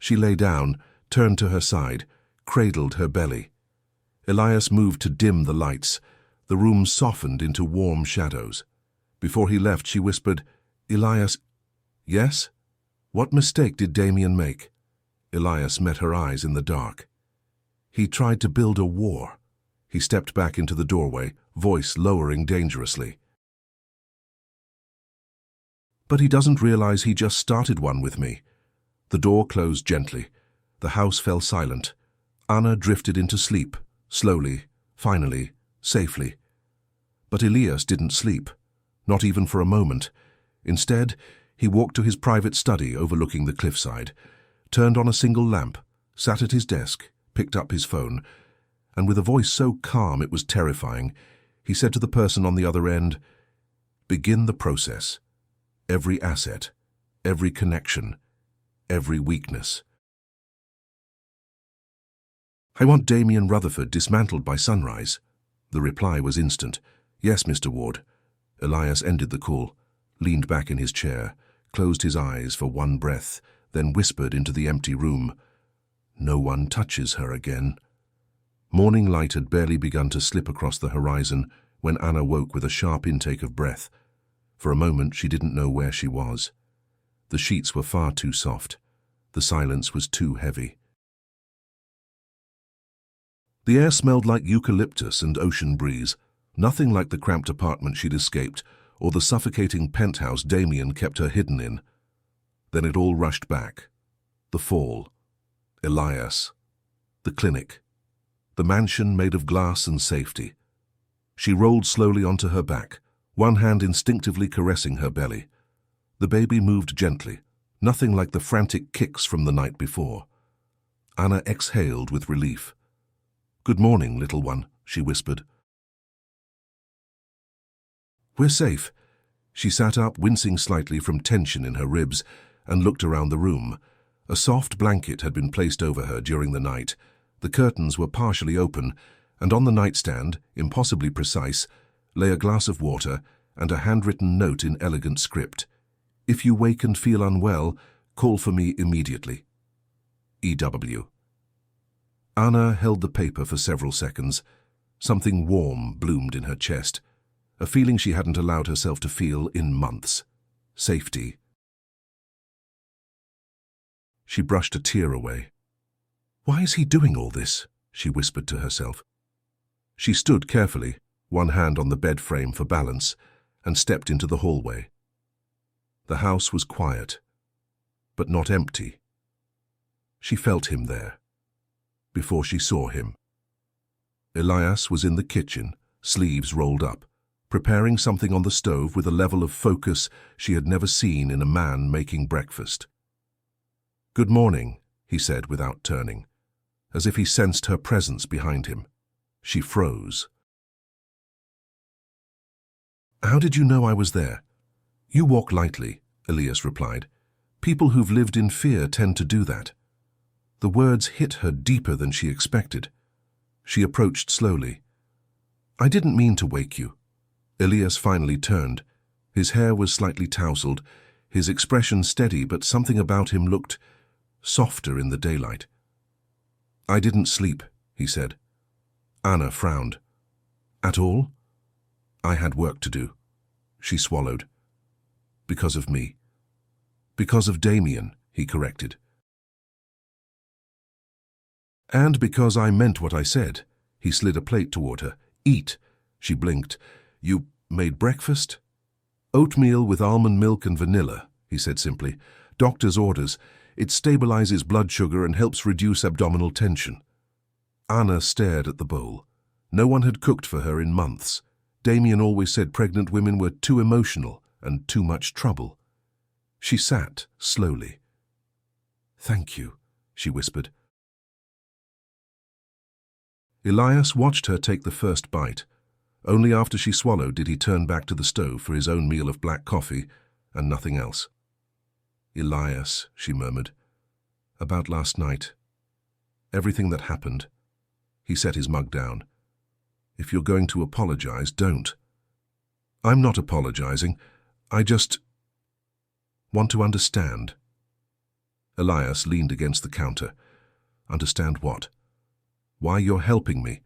She lay down, turned to her side, cradled her belly. Elias moved to dim the lights. The room softened into warm shadows. Before he left, she whispered, "Elias—" "Yes?" "What mistake did Damien make?" Elias met her eyes in the dark. "He tried to build a war." He stepped back into the doorway, voice lowering dangerously. "But he doesn't realize he just started one with me. The door closed gently. The house fell silent. Anna drifted into sleep, slowly, finally, safely. But Elias didn't sleep, not even for a moment. Instead, he walked to his private study overlooking the cliffside, turned on a single lamp, sat at his desk, picked up his phone, and with a voice so calm it was terrifying, he said to the person on the other end, "Begin the process. Every asset, every connection, every weakness." "I want Damien Rutherford dismantled by sunrise." The reply was instant. "Yes, Mr. Ward." Elias ended the call, leaned back in his chair, closed his eyes for one breath, then whispered into the empty room, "No one touches her again." Morning light had barely begun to slip across the horizon when Anna woke with a sharp intake of breath. For a moment she didn't know where she was. The sheets were far too soft. The silence was too heavy. The air smelled like eucalyptus and ocean breeze, nothing like the cramped apartment she'd escaped or the suffocating penthouse Damien kept her hidden in. Then it all rushed back. The fall. Elias. The clinic. The mansion made of glass and safety. She rolled slowly onto her back, one hand instinctively caressing her belly. The baby moved gently, nothing like the frantic kicks from the night before. Anna exhaled with relief. "Good morning, little one," she whispered. "We're safe." She sat up, wincing slightly from tension in her ribs, and looked around the room. A soft blanket had been placed over her during the night. The curtains were partially open, and on the nightstand, impossibly precise, lay a glass of water and a handwritten note in elegant script. "If you wake and feel unwell, call for me immediately. E.W." Anna held the paper for several seconds. Something warm bloomed in her chest, a feeling she hadn't allowed herself to feel in months. Safety. She brushed a tear away. "Why is he doing all this?" she whispered to herself. She stood carefully, one hand on the bed frame for balance, and stepped into the hallway. The house was quiet, but not empty. She felt him there, before she saw him. Elias was in the kitchen, sleeves rolled up, preparing something on the stove with a level of focus she had never seen in a man making breakfast. "Good morning," he said without turning, as if he sensed her presence behind him. She froze. "How did you know I was there?" "You walk lightly," Elias replied. "People who've lived in fear tend to do that." The words hit her deeper than she expected. She approached slowly. "I didn't mean to wake you." Elias finally turned. His hair was slightly tousled, his expression steady, but something about him looked softer in the daylight. "I didn't sleep," he said. Anna frowned. "At all?" "I had work to do." She swallowed. "Because of me." "Because of Damien," he corrected. "And because I meant what I said." He slid a plate toward her. "Eat." She blinked. "You made breakfast?" "Oatmeal with almond milk and vanilla," he said simply. "Doctor's orders. It stabilizes blood sugar and helps reduce abdominal tension." Anna stared at the bowl. No one had cooked for her in months. Damien always said pregnant women were too emotional and too much trouble. She sat slowly. "Thank you," she whispered. Elias watched her take the first bite. Only after she swallowed did he turn back to the stove for his own meal of black coffee and nothing else. "Elias," she murmured, "about last night. Everything that happened." He set his mug down. "If you're going to apologize, don't." "I'm not apologizing. I just want to understand." Elias leaned against the counter. "Understand what?" "Why you're helping me."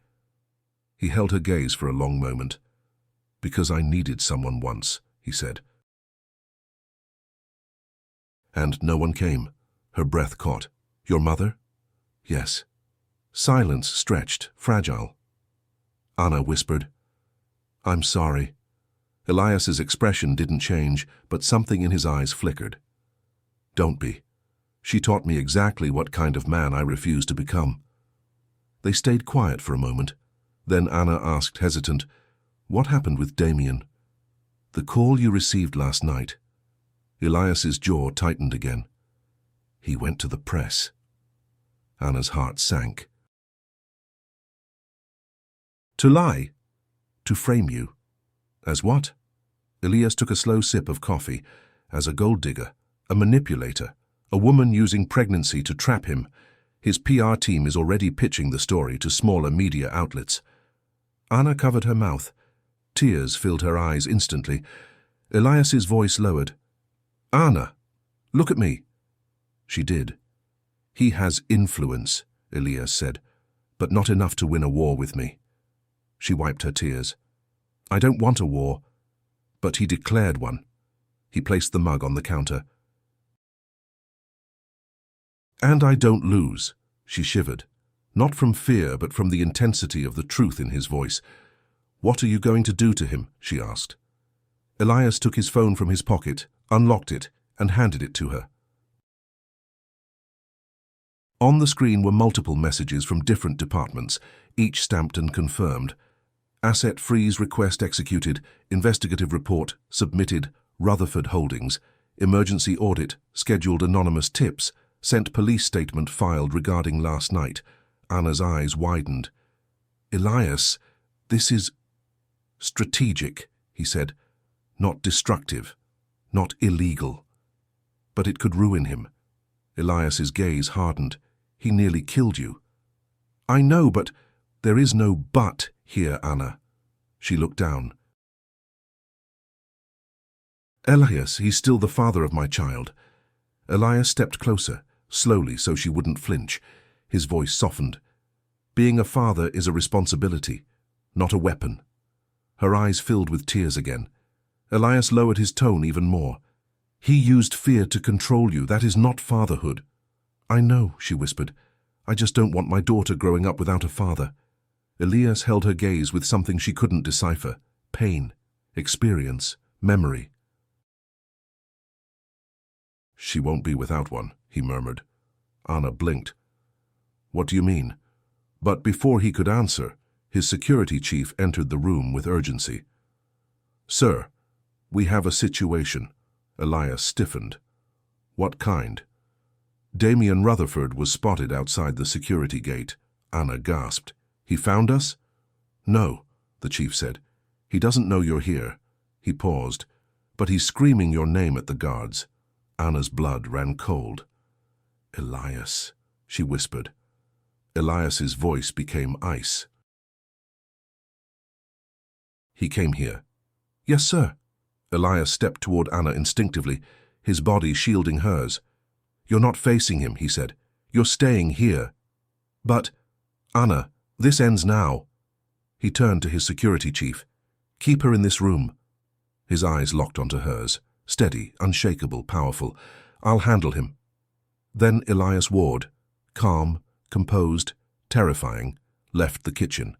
He held her gaze for a long moment. "Because I needed someone once," he said. "And no one came." Her breath caught. "Your mother?" "Yes." Silence stretched, fragile. Anna whispered, "I'm sorry." Elias's expression didn't change, but something in his eyes flickered. "Don't be. She taught me exactly what kind of man I refuse to become." They stayed quiet for a moment. Then Anna asked, hesitant, "What happened with Damien?" "The call you received last night." Elias's jaw tightened again. "He went to the press." Anna's heart sank. "To lie? To frame you? As what?" Elias took a slow sip of coffee. "As a gold digger, a manipulator, a woman using pregnancy to trap him. His PR team is already pitching the story to smaller media outlets." Anna covered her mouth. Tears filled her eyes instantly. Elias's voice lowered. "Anna, look at me." She did. "He has influence," Elias said, "but not enough to win a war with me." She wiped her tears. "I don't want a war." But he declared one. He placed the mug on the counter. "And I don't lose." She shivered, not from fear but from the intensity of the truth in his voice. "What are you going to do to him?" she asked. Elias took his phone from his pocket, unlocked it, and handed it to her. On the screen were multiple messages from different departments, each stamped and confirmed. Asset freeze request executed, investigative report submitted, Rutherford Holdings, emergency audit, scheduled anonymous tips, sent police statement filed regarding last night. Anna's eyes widened. "Elias, this is strategic," he said. "Not destructive, not illegal. But it could ruin him." Elias's gaze hardened. "He nearly killed you." "I know, but—" "There is no but here, Anna." She looked down. "Elias, he's still the father of my child." Elias stepped closer, slowly so she wouldn't flinch. His voice softened. "Being a father is a responsibility, not a weapon." Her eyes filled with tears again. Elias lowered his tone even more. "He used fear to control you. That is not fatherhood." "I know," she whispered. "I just don't want my daughter growing up without a father." Elias held her gaze with something she couldn't decipher. Pain, experience, memory. "She won't be without one," he murmured. Anna blinked. "What do you mean?" But before he could answer, his security chief entered the room with urgency. "Sir, we have a situation." Elias stiffened. "What kind?" "Damien Rutherford was spotted outside the security gate." Anna gasped. "He found us?" "No," the chief said. "He doesn't know you're here." He paused. "But he's screaming your name at the guards." Anna's blood ran cold. "Elias," she whispered. Elias's voice became ice. "He came here." "Yes, sir." Elias stepped toward Anna instinctively, his body shielding hers. "You're not facing him," he said. "You're staying here." "But—" "Anna, this ends now." He turned to his security chief. "Keep her in this room." His eyes locked onto hers, steady, unshakable, powerful. "I'll handle him." Then Elias Ward, calm, composed, terrifying, left the kitchen.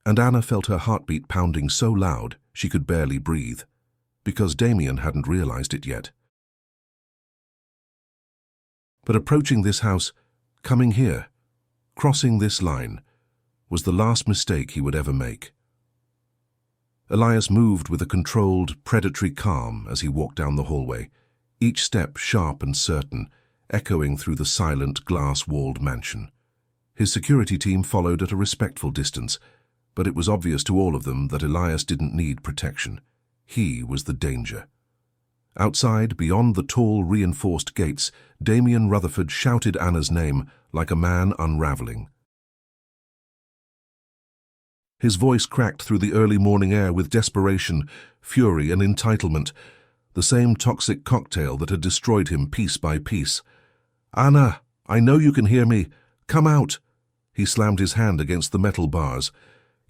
And Anna felt her heartbeat pounding so loud she could barely breathe, because Damien hadn't realized it yet. But approaching this house, coming here, crossing this line, was the last mistake he would ever make. Elias moved with a controlled, predatory calm as he walked down the hallway, each step sharp and certain, echoing through the silent, glass-walled mansion. His security team followed at a respectful distance, but it was obvious to all of them that Elias didn't need protection. He was the danger. Outside, beyond the tall, reinforced gates, Damien Rutherford shouted Anna's name like a man unraveling. His voice cracked through the early morning air with desperation, fury, and entitlement, the same toxic cocktail that had destroyed him piece by piece. "Anna, I know you can hear me. Come out." He slammed his hand against the metal bars.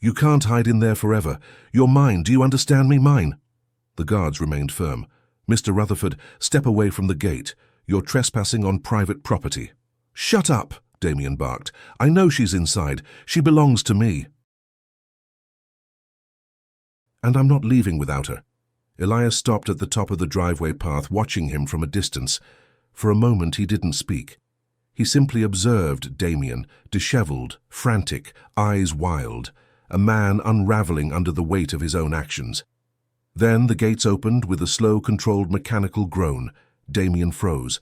"You can't hide in there forever. You're mine, do you understand me? Mine." The guards remained firm. "Mr. Rutherford, step away from the gate. You're trespassing on private property." "Shut up," Damien barked. "I know she's inside. She belongs to me." "And I'm not leaving without her." Elias stopped at the top of the driveway path, watching him from a distance. For a moment he didn't speak. He simply observed Damien, disheveled, frantic, eyes wild, a man unraveling under the weight of his own actions. Then the gates opened with a slow, controlled mechanical groan. Damien froze.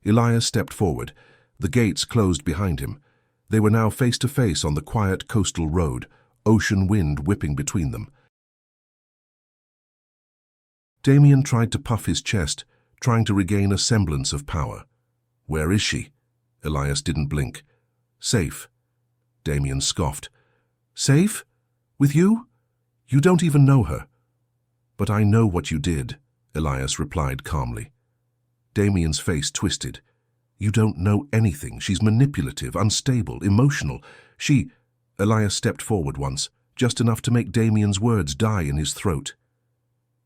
Elias stepped forward. The gates closed behind him. They were now face to face on the quiet coastal road, ocean wind whipping between them. Damien tried to puff his chest, trying to regain a semblance of power. Where is she? Elias didn't blink. Safe. Damien scoffed. Safe? With you? You don't even know her. But I know what you did, Elias replied calmly. Damien's face twisted. You don't know anything. She's manipulative, unstable, emotional. Elias stepped forward once, just enough to make Damien's words die in his throat.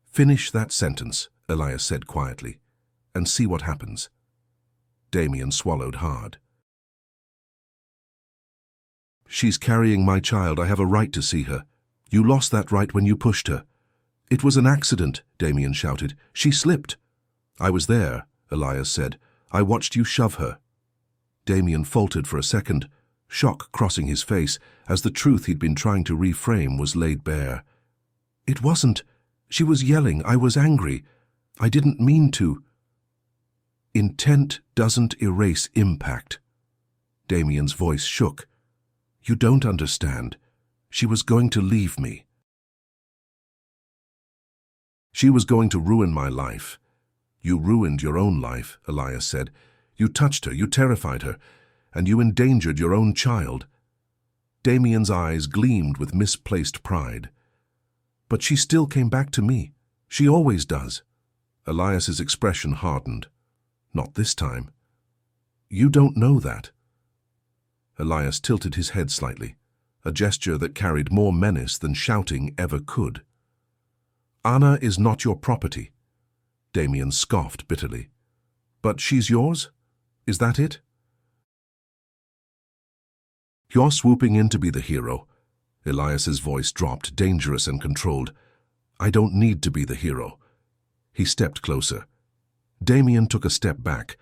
Finish that sentence, Elias said quietly, and see what happens. Damien swallowed hard. She's carrying my child. I have a right to see her. You lost that right when you pushed her. It was an accident, Damien shouted. She slipped. I was there, Elias said. I watched you shove her. Damien faltered for a second, shock crossing his face as the truth he'd been trying to reframe was laid bare. It wasn't. She was yelling. I was angry. I didn't mean to. Intent doesn't erase impact. Damien's voice shook. You don't understand. She was going to leave me. She was going to ruin my life. You ruined your own life, Elias said. You touched her, you terrified her, and you endangered your own child. Damien's eyes gleamed with misplaced pride. But she still came back to me. She always does. Elias's expression hardened. Not this time. You don't know that. Elias tilted his head slightly, a gesture that carried more menace than shouting ever could. Anna is not your property. Damien scoffed bitterly. But she's yours? Is that it? You're swooping in to be the hero. Elias's voice dropped, dangerous and controlled. I don't need to be the hero. He stepped closer. Damien took a step back.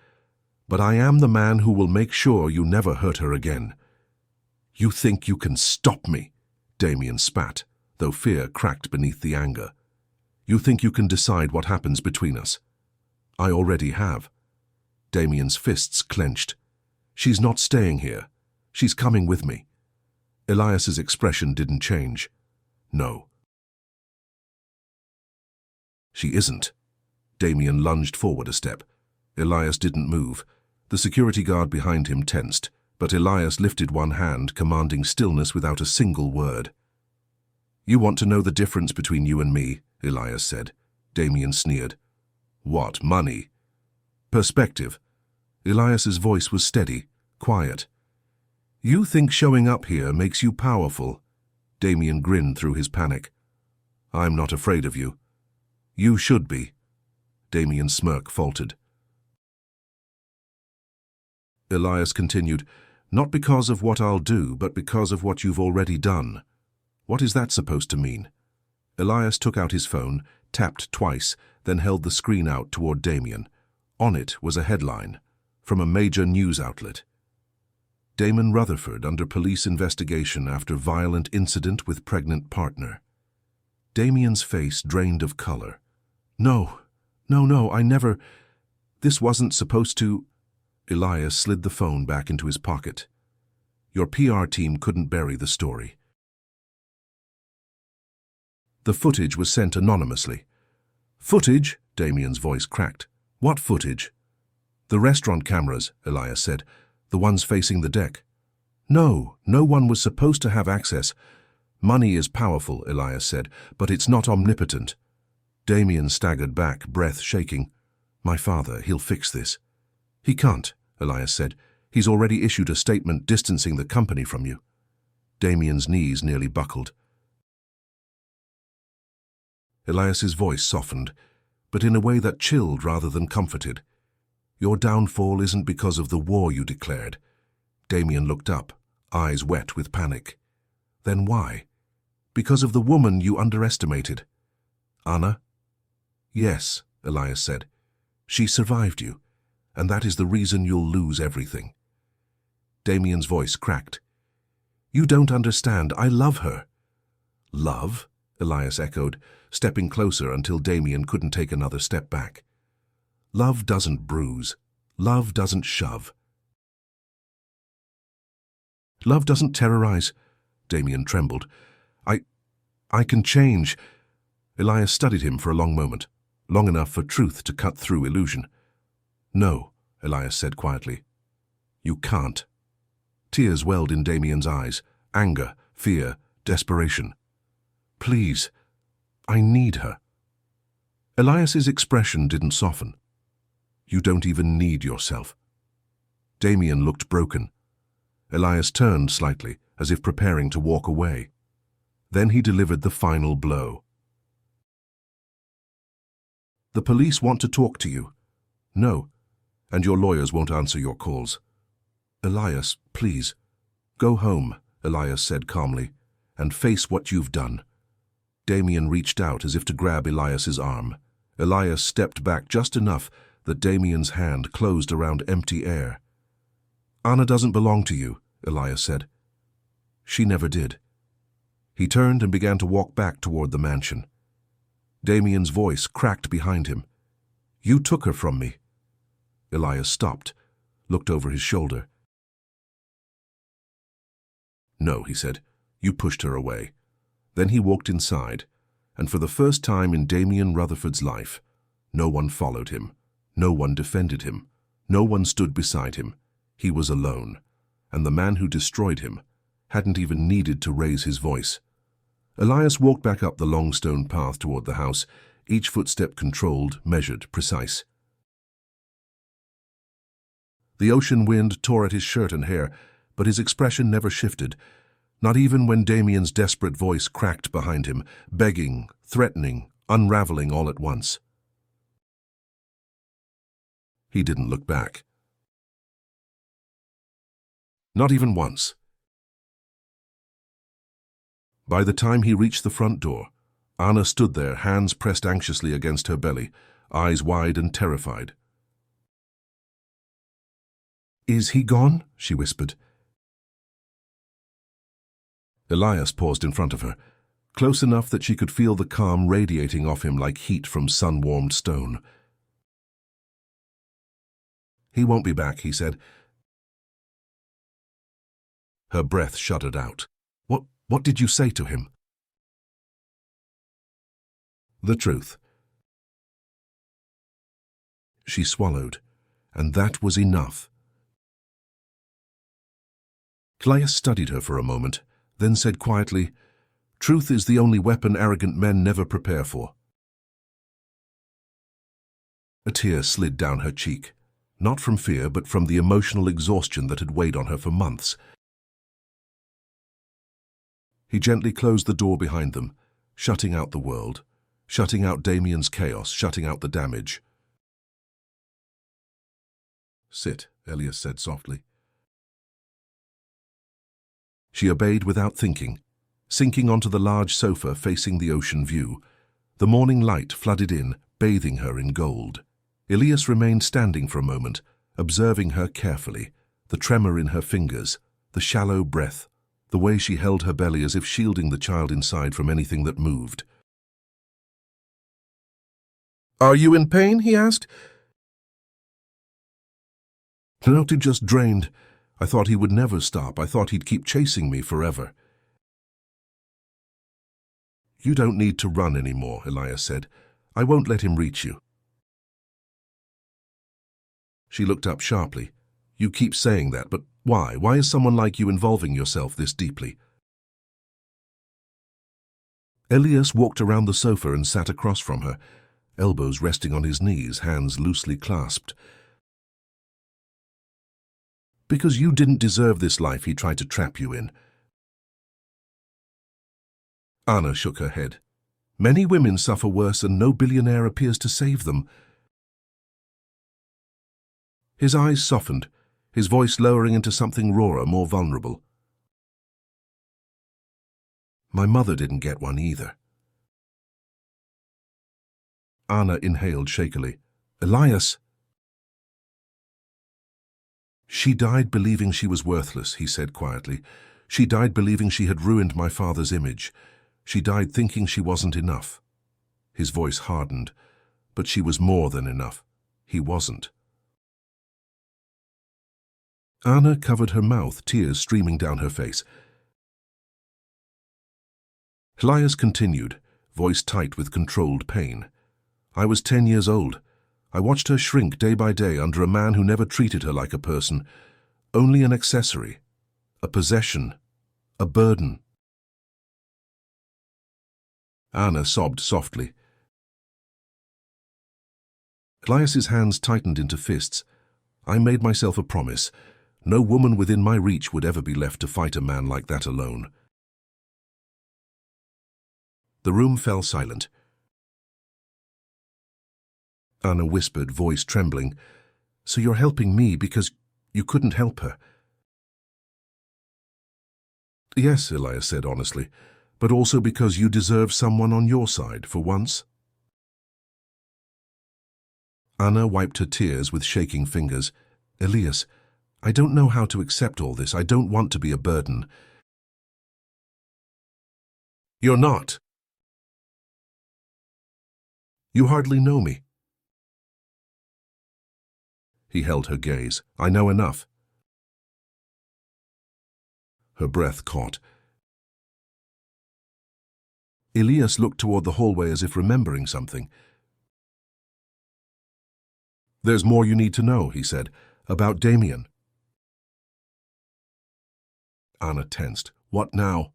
But I am the man who will make sure you never hurt her again. You think you can stop me? Damien spat, though fear cracked beneath the anger. You think you can decide what happens between us? I already have. Damien's fists clenched. She's not staying here. She's coming with me. Elias's expression didn't change. No. She isn't. Damien lunged forward a step. Elias didn't move. The security guard behind him tensed, but Elias lifted one hand, commanding stillness without a single word. You want to know the difference between you and me, Elias said. Damien sneered. What, money? Perspective. Elias's voice was steady, quiet. You think showing up here makes you powerful? Damien grinned through his panic. I'm not afraid of you. You should be. Damien's smirk faltered. Elias continued, not because of what I'll do, but because of what you've already done. What is that supposed to mean? Elias took out his phone, tapped twice, then held the screen out toward Damien. On it was a headline, from a major news outlet. Damon Rutherford under police investigation after violent incident with pregnant partner. Damien's face drained of color. No, I never... This wasn't supposed to... Elias slid the phone back into his pocket. Your PR team couldn't bury the story. The footage was sent anonymously. Footage? Damien's voice cracked. What footage? The restaurant cameras, Elias said. The ones facing the deck. No one was supposed to have access. Money is powerful, Elias said, but it's not omnipotent. Damien staggered back, breath shaking. My father, he'll fix this. He can't, Elias said. He's already issued a statement distancing the company from you. Damien's knees nearly buckled. Elias's voice softened, but in a way that chilled rather than comforted. Your downfall isn't because of the war you declared. Damien looked up, eyes wet with panic. Then why? Because of the woman you underestimated. Anna? Yes, Elias said. She survived you. and that is the reason you'll lose everything." Damien's voice cracked. "You don't understand. I love her." "Love?" Elias echoed, stepping closer until Damien couldn't take another step back. "Love doesn't bruise. Love doesn't shove. Love doesn't terrorize." Damien trembled. I can change." Elias studied him for a long moment, long enough for truth to cut through illusion. "No," Elias said quietly. "You can't." Tears welled in Damien's eyes, anger, fear, desperation. "Please, I need her." Elias's expression didn't soften. "You don't even need yourself." Damien looked broken. Elias turned slightly, as if preparing to walk away. Then he delivered the final blow. "The police want to talk to you." "No, and your lawyers won't answer your calls." "Elias, please, go home," Elias said calmly, "and face what you've done." Damien reached out as if to grab Elias's arm. Elias stepped back just enough that Damien's hand closed around empty air. "Anna doesn't belong to you," Elias said. "She never did." He turned and began to walk back toward the mansion. Damien's voice cracked behind him. "You took her from me." Elias stopped, looked over his shoulder. "No," he said, "you pushed her away." Then he walked inside, and for the first time in Damien Rutherford's life, no one followed him, no one defended him, no one stood beside him. He was alone, and the man who destroyed him hadn't even needed to raise his voice. Elias walked back up the long stone path toward the house, each footstep controlled, measured, precise. The ocean wind tore at his shirt and hair, but his expression never shifted, not even when Damien's desperate voice cracked behind him, begging, threatening, unraveling all at once. He didn't look back. Not even once. By the time he reached the front door, Anna stood there, hands pressed anxiously against her belly, eyes wide and terrified. "Is he gone?" she whispered. Elias paused in front of her, close enough that she could feel the calm radiating off him like heat from sun-warmed stone. "He won't be back," he said. Her breath shuddered out. What did you say to him?" "The truth." She swallowed, and that was enough. Elias studied her for a moment, then said quietly, "Truth is the only weapon arrogant men never prepare for." A tear slid down her cheek, not from fear but from the emotional exhaustion that had weighed on her for months. He gently closed the door behind them, shutting out the world, shutting out Damien's chaos, shutting out the damage. "Sit," Elias said softly. She obeyed without thinking, sinking onto the large sofa facing the ocean view. The morning light flooded in, bathing her in gold. Elias remained standing for a moment, observing her carefully, the tremor in her fingers, the shallow breath, the way she held her belly as if shielding the child inside from anything that moved. "Are you in pain?" he asked. "No, it just drained. I thought he would never stop. I thought he'd keep chasing me forever." "You don't need to run anymore," Elias said. "I won't let him reach you." She looked up sharply. "You keep saying that, but why? Why is someone like you involving yourself this deeply?" Elias walked around the sofa and sat across from her, elbows resting on his knees, hands loosely clasped. "Because you didn't deserve this life he tried to trap you in." Anna shook her head. "Many women suffer worse and no billionaire appears to save them." His eyes softened, his voice lowering into something rawer, more vulnerable. "My mother didn't get one either." Anna inhaled shakily. "Elias!" She died believing she was worthless, he said quietly. She died believing she had ruined my father's image. She died thinking she wasn't enough. His voice hardened. But she was more than enough. He wasn't. Anna covered her mouth, tears streaming down her face. Elias continued, voice tight with controlled pain. I was 10 years old. I watched her shrink day by day under a man who never treated her like a person, only an accessory, a possession, a burden. Anna sobbed softly. Elias's hands tightened into fists. I made myself a promise. No woman within my reach would ever be left to fight a man like that alone. The room fell silent. Anna whispered, voice trembling, "So you're helping me because you couldn't help her?" "Yes," Elias said honestly, "but also because you deserve someone on your side for once." Anna wiped her tears with shaking fingers. "Elias, I don't know how to accept all this. I don't want to be a burden." "You're not. You hardly know me." He held her gaze. "I know enough." Her breath caught. Elias looked toward the hallway as if remembering something. "There's more you need to know," he said, "about Damien." Anna tensed. "What now?"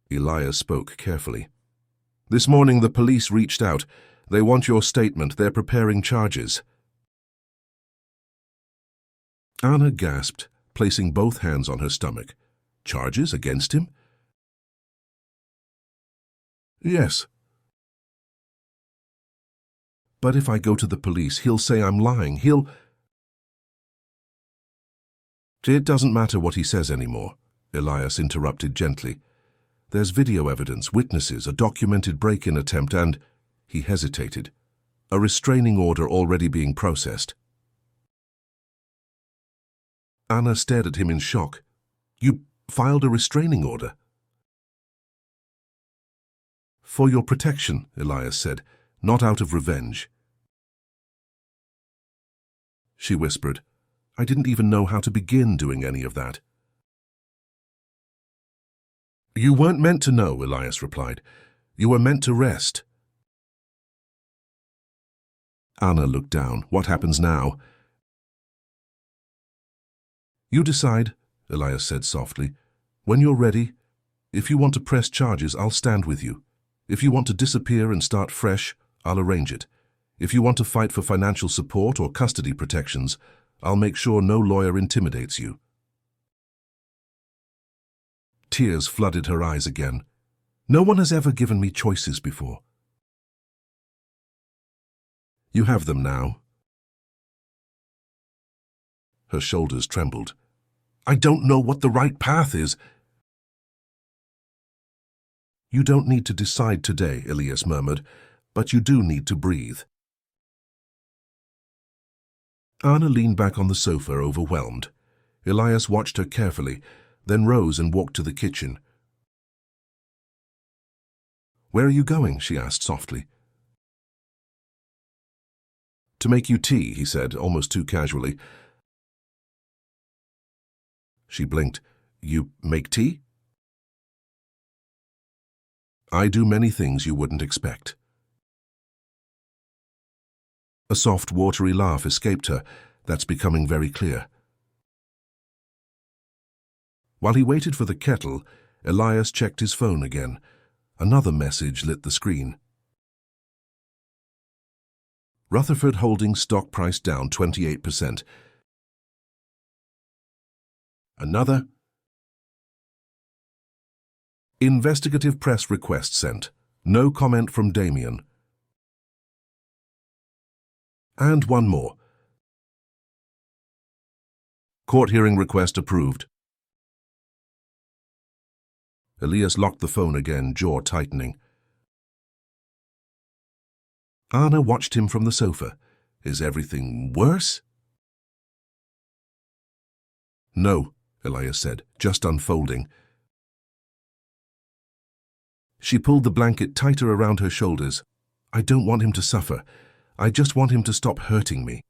Elias spoke carefully. "This morning the police reached out. They want your statement. They're preparing charges." Anna gasped, placing both hands on her stomach. "Charges against him?" "Yes." "But if I go to the police, he'll say I'm lying. It doesn't matter what he says anymore," Elias interrupted gently. "There's video evidence, witnesses, a documented break-in attempt, and—" He hesitated. "A restraining order already being processed." Anna stared at him in shock. "You filed a restraining order?" "For your protection," Elias said, "not out of revenge." She whispered, "I didn't even know how to begin doing any of that." "You weren't meant to know," Elias replied. "You were meant to rest." Anna looked down. "What happens now?" "You decide," Elias said softly. "When you're ready, if you want to press charges, I'll stand with you. If you want to disappear and start fresh, I'll arrange it. If you want to fight for financial support or custody protections, I'll make sure no lawyer intimidates you." Tears flooded her eyes again. "No one has ever given me choices before." "You have them now." Her shoulders trembled. "I don't know what the right path is." "You don't need to decide today," Elias murmured, "but you do need to breathe." Anna leaned back on the sofa, overwhelmed. Elias watched her carefully, then rose and walked to the kitchen. "Where are you going?" she asked softly. "To make you tea," he said, almost too casually. She blinked. "You make tea?" "I do many things you wouldn't expect." A soft, watery laugh escaped her. "That's becoming very clear." While he waited for the kettle, Elias checked his phone again. Another message lit the screen. Rutherford Holdings stock price down 28%. Another. Investigative press request sent. No comment from Damien. And one more. Court hearing request approved. Elias locked the phone again, jaw tightening. Anna watched him from the sofa. "Is everything worse?" No, Elias said, just unfolding. She pulled the blanket tighter around her shoulders. I don't want him to suffer. I just want him to stop hurting me.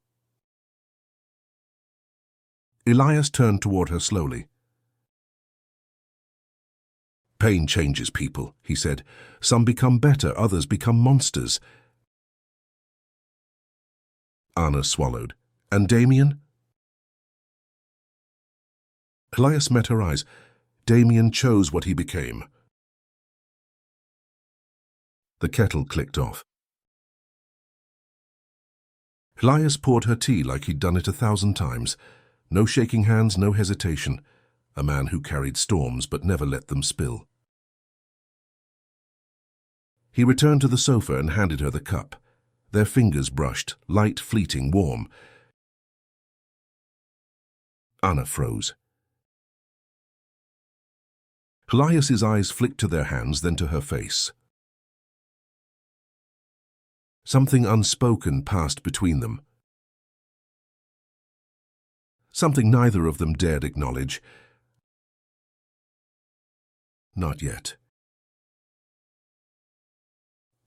Elias turned toward her slowly. Pain changes people, he said. Some become better, others become monsters. Anna swallowed. And Damien? Elias met her eyes. Damien chose what he became. The kettle clicked off. Elias poured her tea like he'd done it 1,000 times. No shaking hands, no hesitation. A man who carried storms but never let them spill. He returned to the sofa and handed her the cup. Their fingers brushed, light, fleeting, warm. Anna froze. Elias's eyes flicked to their hands, then to her face. Something unspoken passed between them. Something neither of them dared acknowledge. Not yet.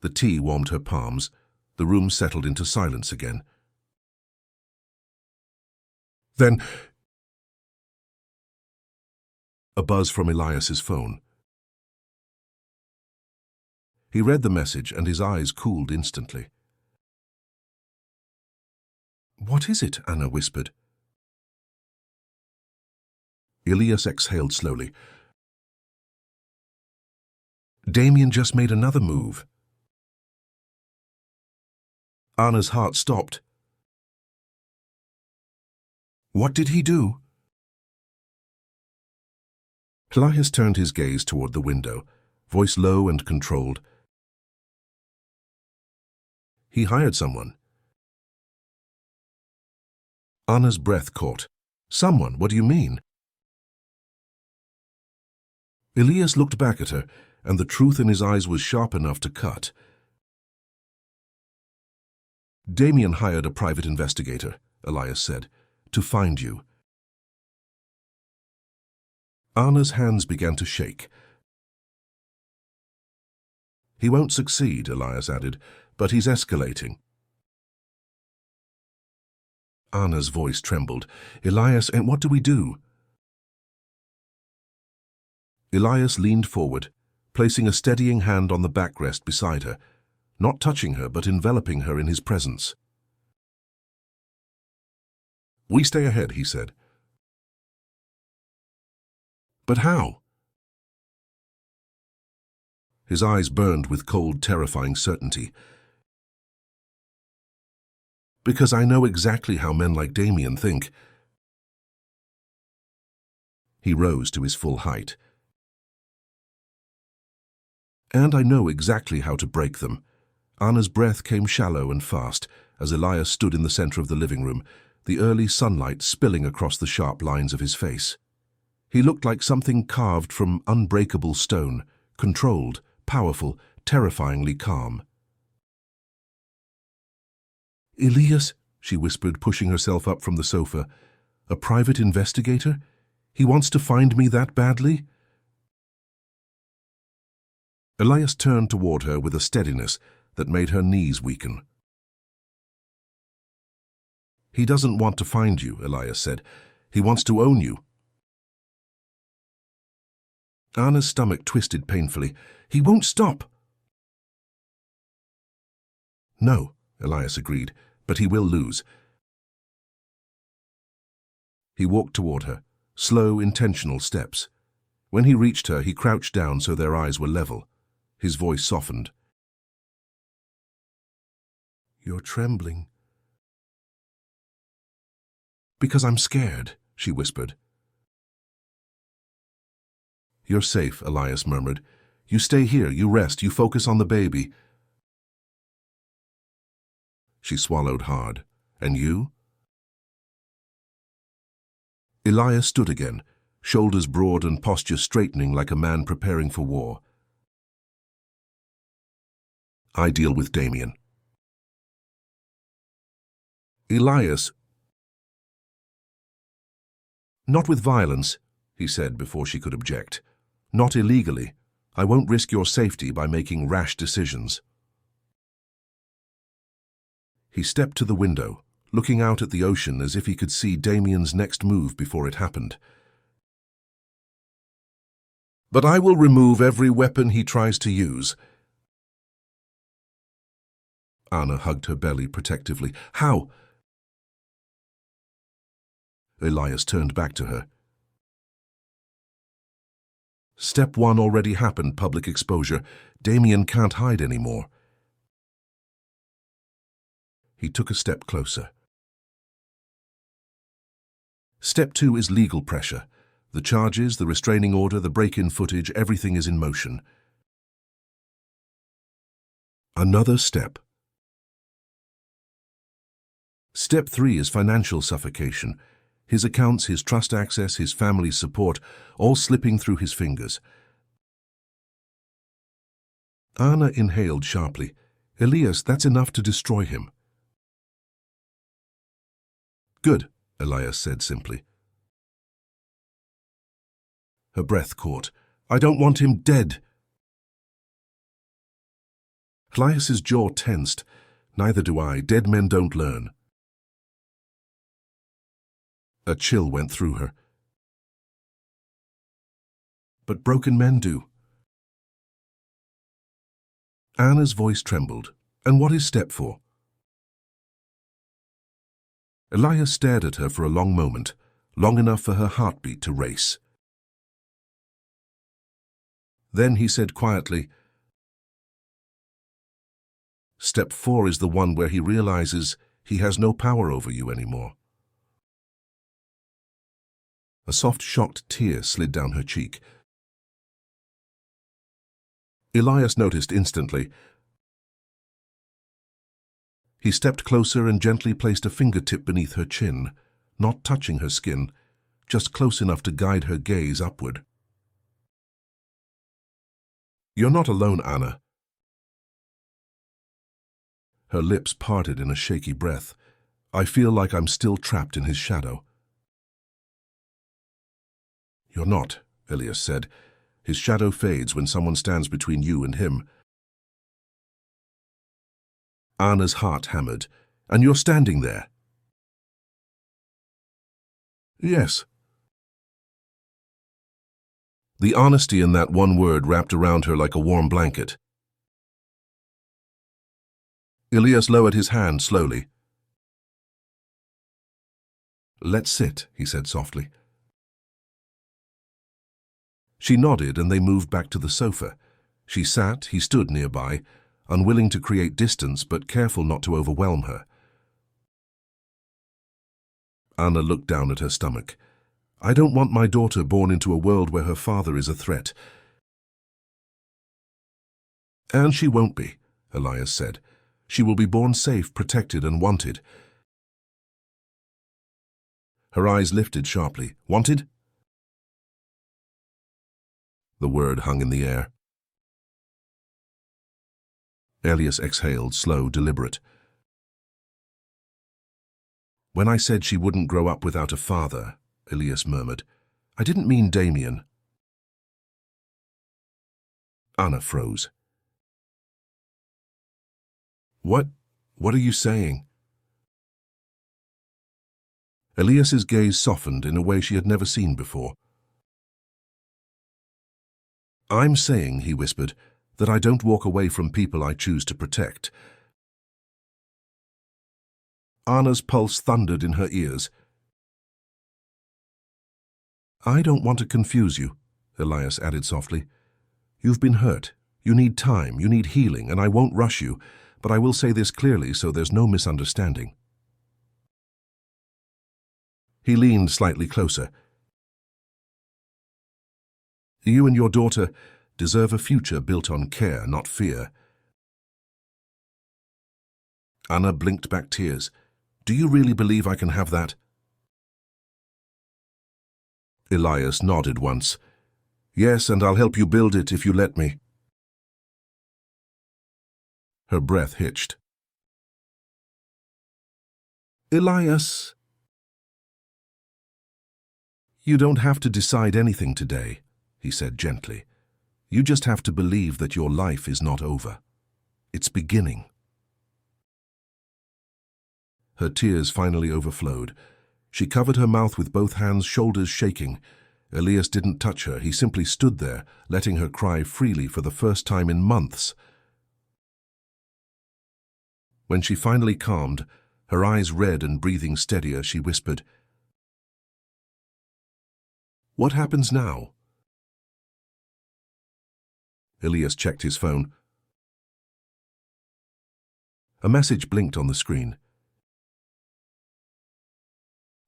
The tea warmed her palms. The room settled into silence again. Then a buzz from Elias's phone. He read the message and his eyes cooled instantly. What is it? Anna whispered. Elias exhaled slowly. Damien just made another move. Anna's heart stopped. What did he do? Elias turned his gaze toward the window, voice low and controlled. He hired someone. Anna's breath caught. Someone? What do you mean? Elias looked back at her, and the truth in his eyes was sharp enough to cut. Damien hired a private investigator, Elias said, to find you. Anna's hands began to shake. He won't succeed, Elias added, but he's escalating. Anna's voice trembled. Elias, and what do we do? Elias leaned forward, placing a steadying hand on the backrest beside her, not touching her but enveloping her in his presence. We stay ahead, he said. But how? His eyes burned with cold, terrifying certainty. Because I know exactly how men like Damien think. He rose to his full height. And I know exactly how to break them. Anna's breath came shallow and fast as Elias stood in the center of the living room, the early sunlight spilling across the sharp lines of his face. He looked like something carved from unbreakable stone, controlled, powerful, terrifyingly calm. Elias, she whispered, pushing herself up from the sofa. A private investigator? He wants to find me that badly? Elias turned toward her with a steadiness that made her knees weaken. He doesn't want to find you, Elias said. He wants to own you. Anna's stomach twisted painfully. He won't stop. No, Elias agreed, but he will lose. He walked toward her, slow, intentional steps. When he reached her, he crouched down so their eyes were level. His voice softened. You're trembling. Because I'm scared, she whispered. You're safe, Elias murmured. You stay here, you rest, you focus on the baby. She swallowed hard. And you? Elias stood again, shoulders broad and posture straightening like a man preparing for war. I deal with Damien. Elias, Not with violence, he said before she could object. Not illegally. I won't risk your safety by making rash decisions. He stepped to the window, looking out at the ocean as if he could see Damien's next move before it happened. But I will remove every weapon he tries to use. Anna hugged her belly protectively. How? Elias turned back to her. Step 1 already happened, public exposure. Damien can't hide anymore. He took a step closer. Step 2 is legal pressure. The charges, the restraining order, the break-in footage, everything is in motion. Another step. Step 3 is financial suffocation. His accounts, his trust access, his family's support, all slipping through his fingers. Anna inhaled sharply. Elias, that's enough to destroy him. Good, Elias said simply. Her breath caught. I don't want him dead. Elias's jaw tensed. Neither do I. Dead men don't learn. A chill went through her. But broken men do. Anna's voice trembled. And what is step 4? Elias stared at her for a long moment, long enough for her heartbeat to race. Then he said quietly, Step 4 is the one where he realizes he has no power over you anymore. A soft, shocked tear slid down her cheek. Elias noticed instantly. He stepped closer and gently placed a fingertip beneath her chin, not touching her skin, just close enough to guide her gaze upward. You're not alone, Anna. Her lips parted in a shaky breath. I feel like I'm still trapped in his shadow. You're not, Elias said. His shadow fades when someone stands between you and him. Anna's heart hammered. And you're standing there. Yes. The honesty in that one word wrapped around her like a warm blanket. Elias lowered his hand slowly. Let's sit, he said softly. She nodded and they moved back to the sofa. She sat, he stood nearby, unwilling to create distance but careful not to overwhelm her. Anna looked down at her stomach. I don't want my daughter born into a world where her father is a threat. And she won't be, Elias said. She will be born safe, protected, and wanted. Her eyes lifted sharply. Wanted? The word hung in the air. Elias exhaled, slow, deliberate. When I said she wouldn't grow up without a father, Elias murmured, I didn't mean Damien. Anna froze. What are you saying? Elias's gaze softened in a way she had never seen before. I'm saying, he whispered, that I don't walk away from people I choose to protect. Anna's pulse thundered in her ears. I don't want to confuse you, Elias added softly. You've been hurt. You need time, you need healing, and I won't rush you, but I will say this clearly so there's no misunderstanding. He leaned slightly closer. You and your daughter deserve a future built on care, not fear. Anna blinked back tears. Do you really believe I can have that? Elias nodded once. Yes, and I'll help you build it if you let me. Her breath hitched. Elias. You don't have to decide anything today, he said gently. You just have to believe that your life is not over. It's beginning. Her tears finally overflowed. She covered her mouth with both hands, shoulders shaking. Elias didn't touch her. He simply stood there, letting her cry freely for the first time in months. When she finally calmed, her eyes red and breathing steadier, she whispered, "What happens now?" Elias checked his phone. A message blinked on the screen.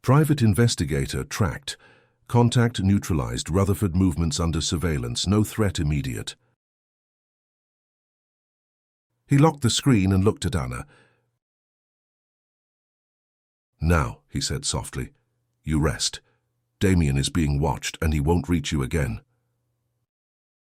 Private investigator tracked. Contact neutralized. Rutherford movements under surveillance. No threat immediate. He locked the screen and looked at Anna. "Now," he said softly, "you rest. Damien is being watched and he won't reach you again."